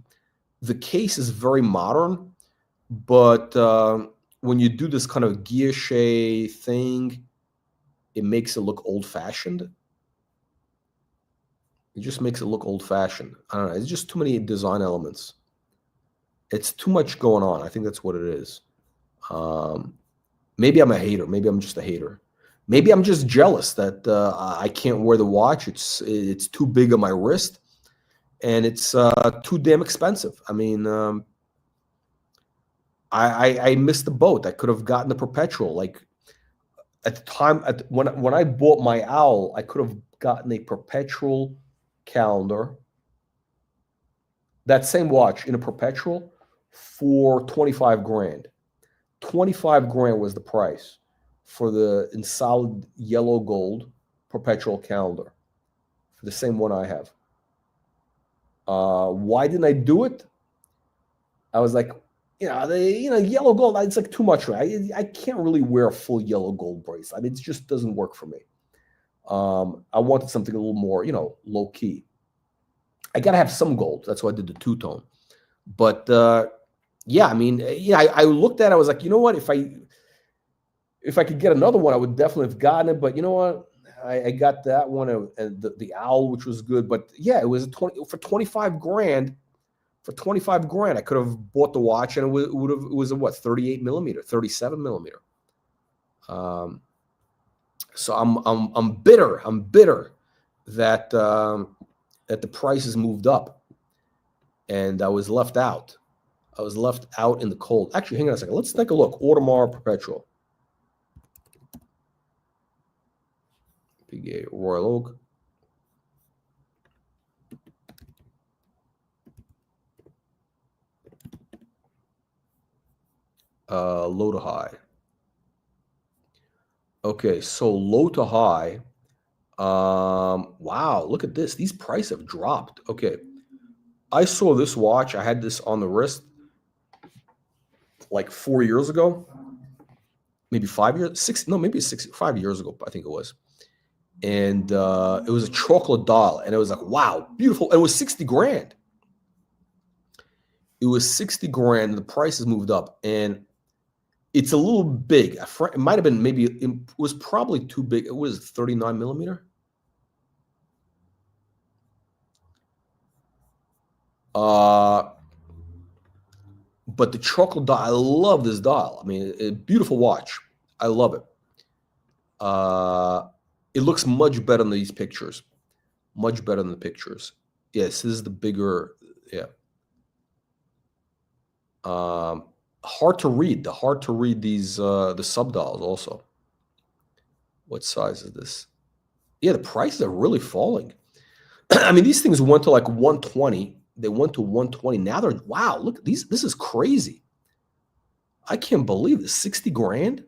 the case is very modern, but when you do this kind of guilloche thing, it makes it look old-fashioned. It just makes it look old-fashioned. I don't know. It's just too many design elements. It's too much going on. I think that's what it is. Maybe I'm a hater. Maybe I'm just a hater. Maybe I'm just jealous that I can't wear the watch. It's too big on my wrist, and it's too damn expensive. I mean, I missed the boat. I could have gotten the Perpetual. Like at the time, when I bought my Owl, I could have gotten a Perpetual calendar. That same watch in a Perpetual for 25 grand. 25 grand was the price for the in solid yellow gold Perpetual calendar for the same one I have. Why didn't I do it? I was like, yellow gold, it's like too much. I can't really wear a full yellow gold bracelet. I mean, it just doesn't work for me. I wanted something a little more, low key. I got to have some gold. That's why I did the two-tone. But I mean, I looked at it. I was like, you know what? If I could get another one, I would definitely have gotten it. But you know what? I got that one and the Owl, which was good. But yeah, it was for 25 grand. For 25 grand, I could have bought the watch, and it was a what, 38 millimeter, 37 millimeter. So I'm bitter. I'm bitter that that the prices moved up, and I was left out. I was left out in the cold. Actually, hang on a second. Let's take a look. Audemars Perpetual. Breguet Royal Oak. Low to high. Okay, so low to high. Wow, look at this. These prices have dropped. Okay, I saw this watch. I had this on the wrist like 4 years ago. maybe 5 years, 5 years ago, I think it was. And it was a chocolate dial, and it was like, wow, beautiful. And it was 60 grand. It was 60 grand. The price has moved up, and it's a little big. It might have been it was probably too big. It was 39 millimeter. But the chocolate dial, I love this dial. I mean, a beautiful watch. I love it. It looks much better in these pictures. Much better than the pictures. Yes, this is the bigger, yeah. Hard to read. Hard to read these the sub dials also. What size is this? Yeah, the prices are really falling. I mean, these things went to like 120. They went to 120. Now they're, wow, look, this is crazy. I can't believe this. 60 grand?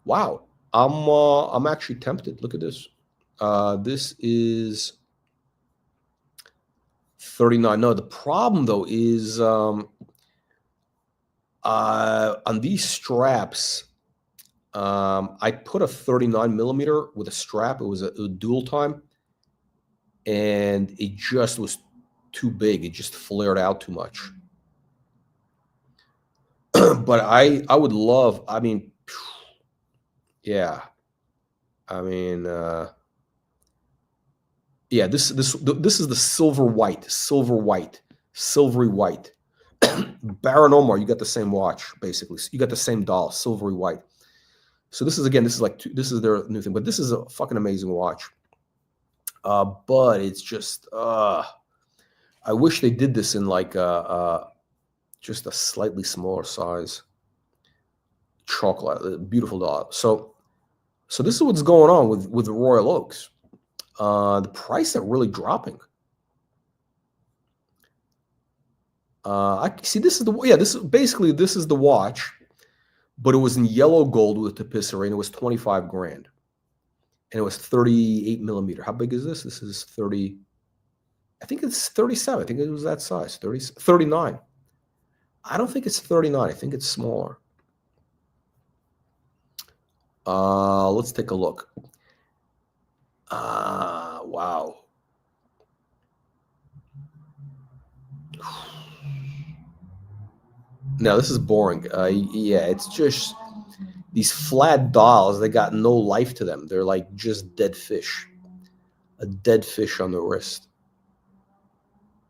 Wow. I'm actually tempted. Look at this. This is 39. No, the problem though is on these straps, I put a 39 millimeter with a strap. It was a dual time, and it just was too big. It just flared out too much. But I would love, I mean, yeah. I mean, yeah, this is the silvery white. Baron Omar, you got the same watch, basically. You got the same dial, silvery white. So this is, again, this is their new thing, but this is a fucking amazing watch. But it's just, I wish they did this in like just a slightly smaller size. Chocolate, beautiful dial. So this is what's going on with the Royal Oaks. The price are really dropping. I see. This is the watch, but it was in yellow gold with tapisserie, and it was 25 grand, and it was 38 millimeter. How big is this? This is 30. I think it's 37. I think it was that size. 39. I don't think it's 39. I think it's smaller. Let's take a look. Wow. Now this is boring. Yeah, it's just these flat dials. They got no life to them. They're like just dead fish. A dead fish on the wrist.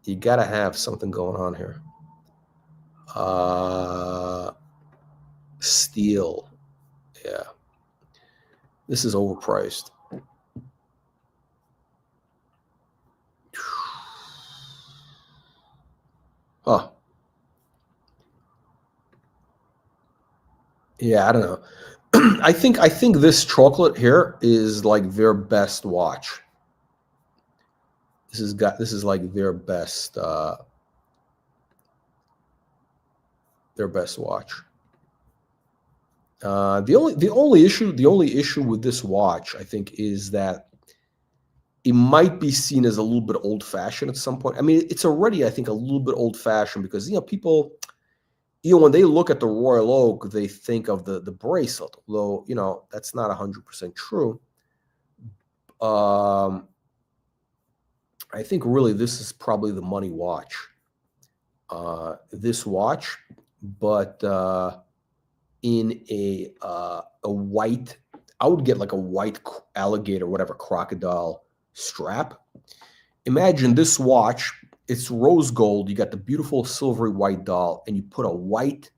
You gotta have something going on here. Steel. Yeah. This is overpriced. Huh. Yeah, I don't know. I think this chocolate here is like their best watch. This is like their best watch. The only issue with this watch, I think, is that it might be seen as a little bit old-fashioned at some point. I mean, it's already, I think, a little bit old-fashioned because, people, when they look at the Royal Oak, they think of the bracelet, although, that's not 100% true. I think really this is probably the money watch. This watch, but in a white, I would get like a white alligator, whatever, crocodile strap. Imagine this watch, it's rose gold. You got the beautiful silvery white dial, and you put a white,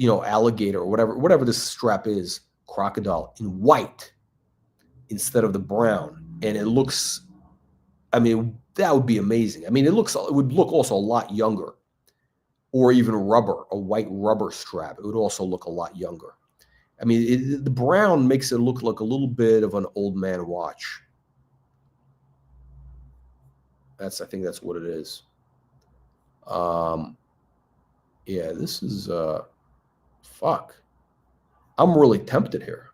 alligator or whatever this strap is, crocodile, in white instead of the brown. And it looks, I mean, that would be amazing. I mean, it would look also a lot younger. Or even rubber, a white rubber strap. It would also look a lot younger. I mean, the brown makes it look like a little bit of an old man watch. I think that's what it is. Yeah, this is, fuck. I'm really tempted here.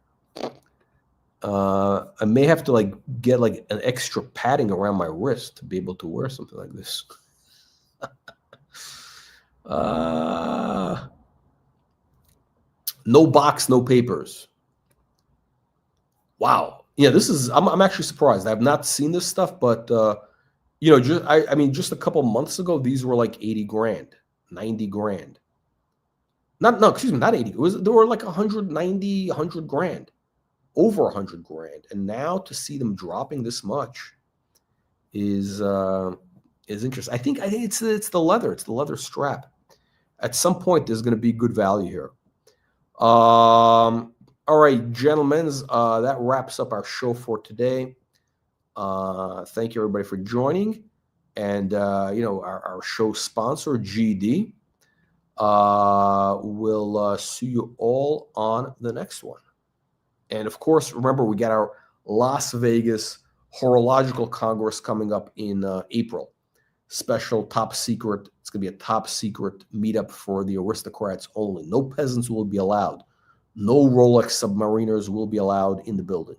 I may have to get like an extra padding around my wrist to be able to wear something like this. No box, no papers. Wow. Yeah, this is. I'm actually surprised. I've not seen this stuff, but you know, I mean, just a couple months ago, these were like 80 grand, 90 grand. Excuse me, not 80. They were like 190, 100 grand, over 100 grand, and now to see them dropping this much is interesting. I think it's the leather. It's the leather strap. At some point, there's going to be good value here. All right, gentlemen, that wraps up our show for today. Thank you, everybody, for joining. And, you know, our show sponsor, GD, we'll see you all on the next one. And, of course, remember, we got our Las Vegas Horological Congress coming up in April. Special top secret. It's going to be a top secret meetup for the aristocrats only. No peasants will be allowed. No Rolex submariners will be allowed in the building.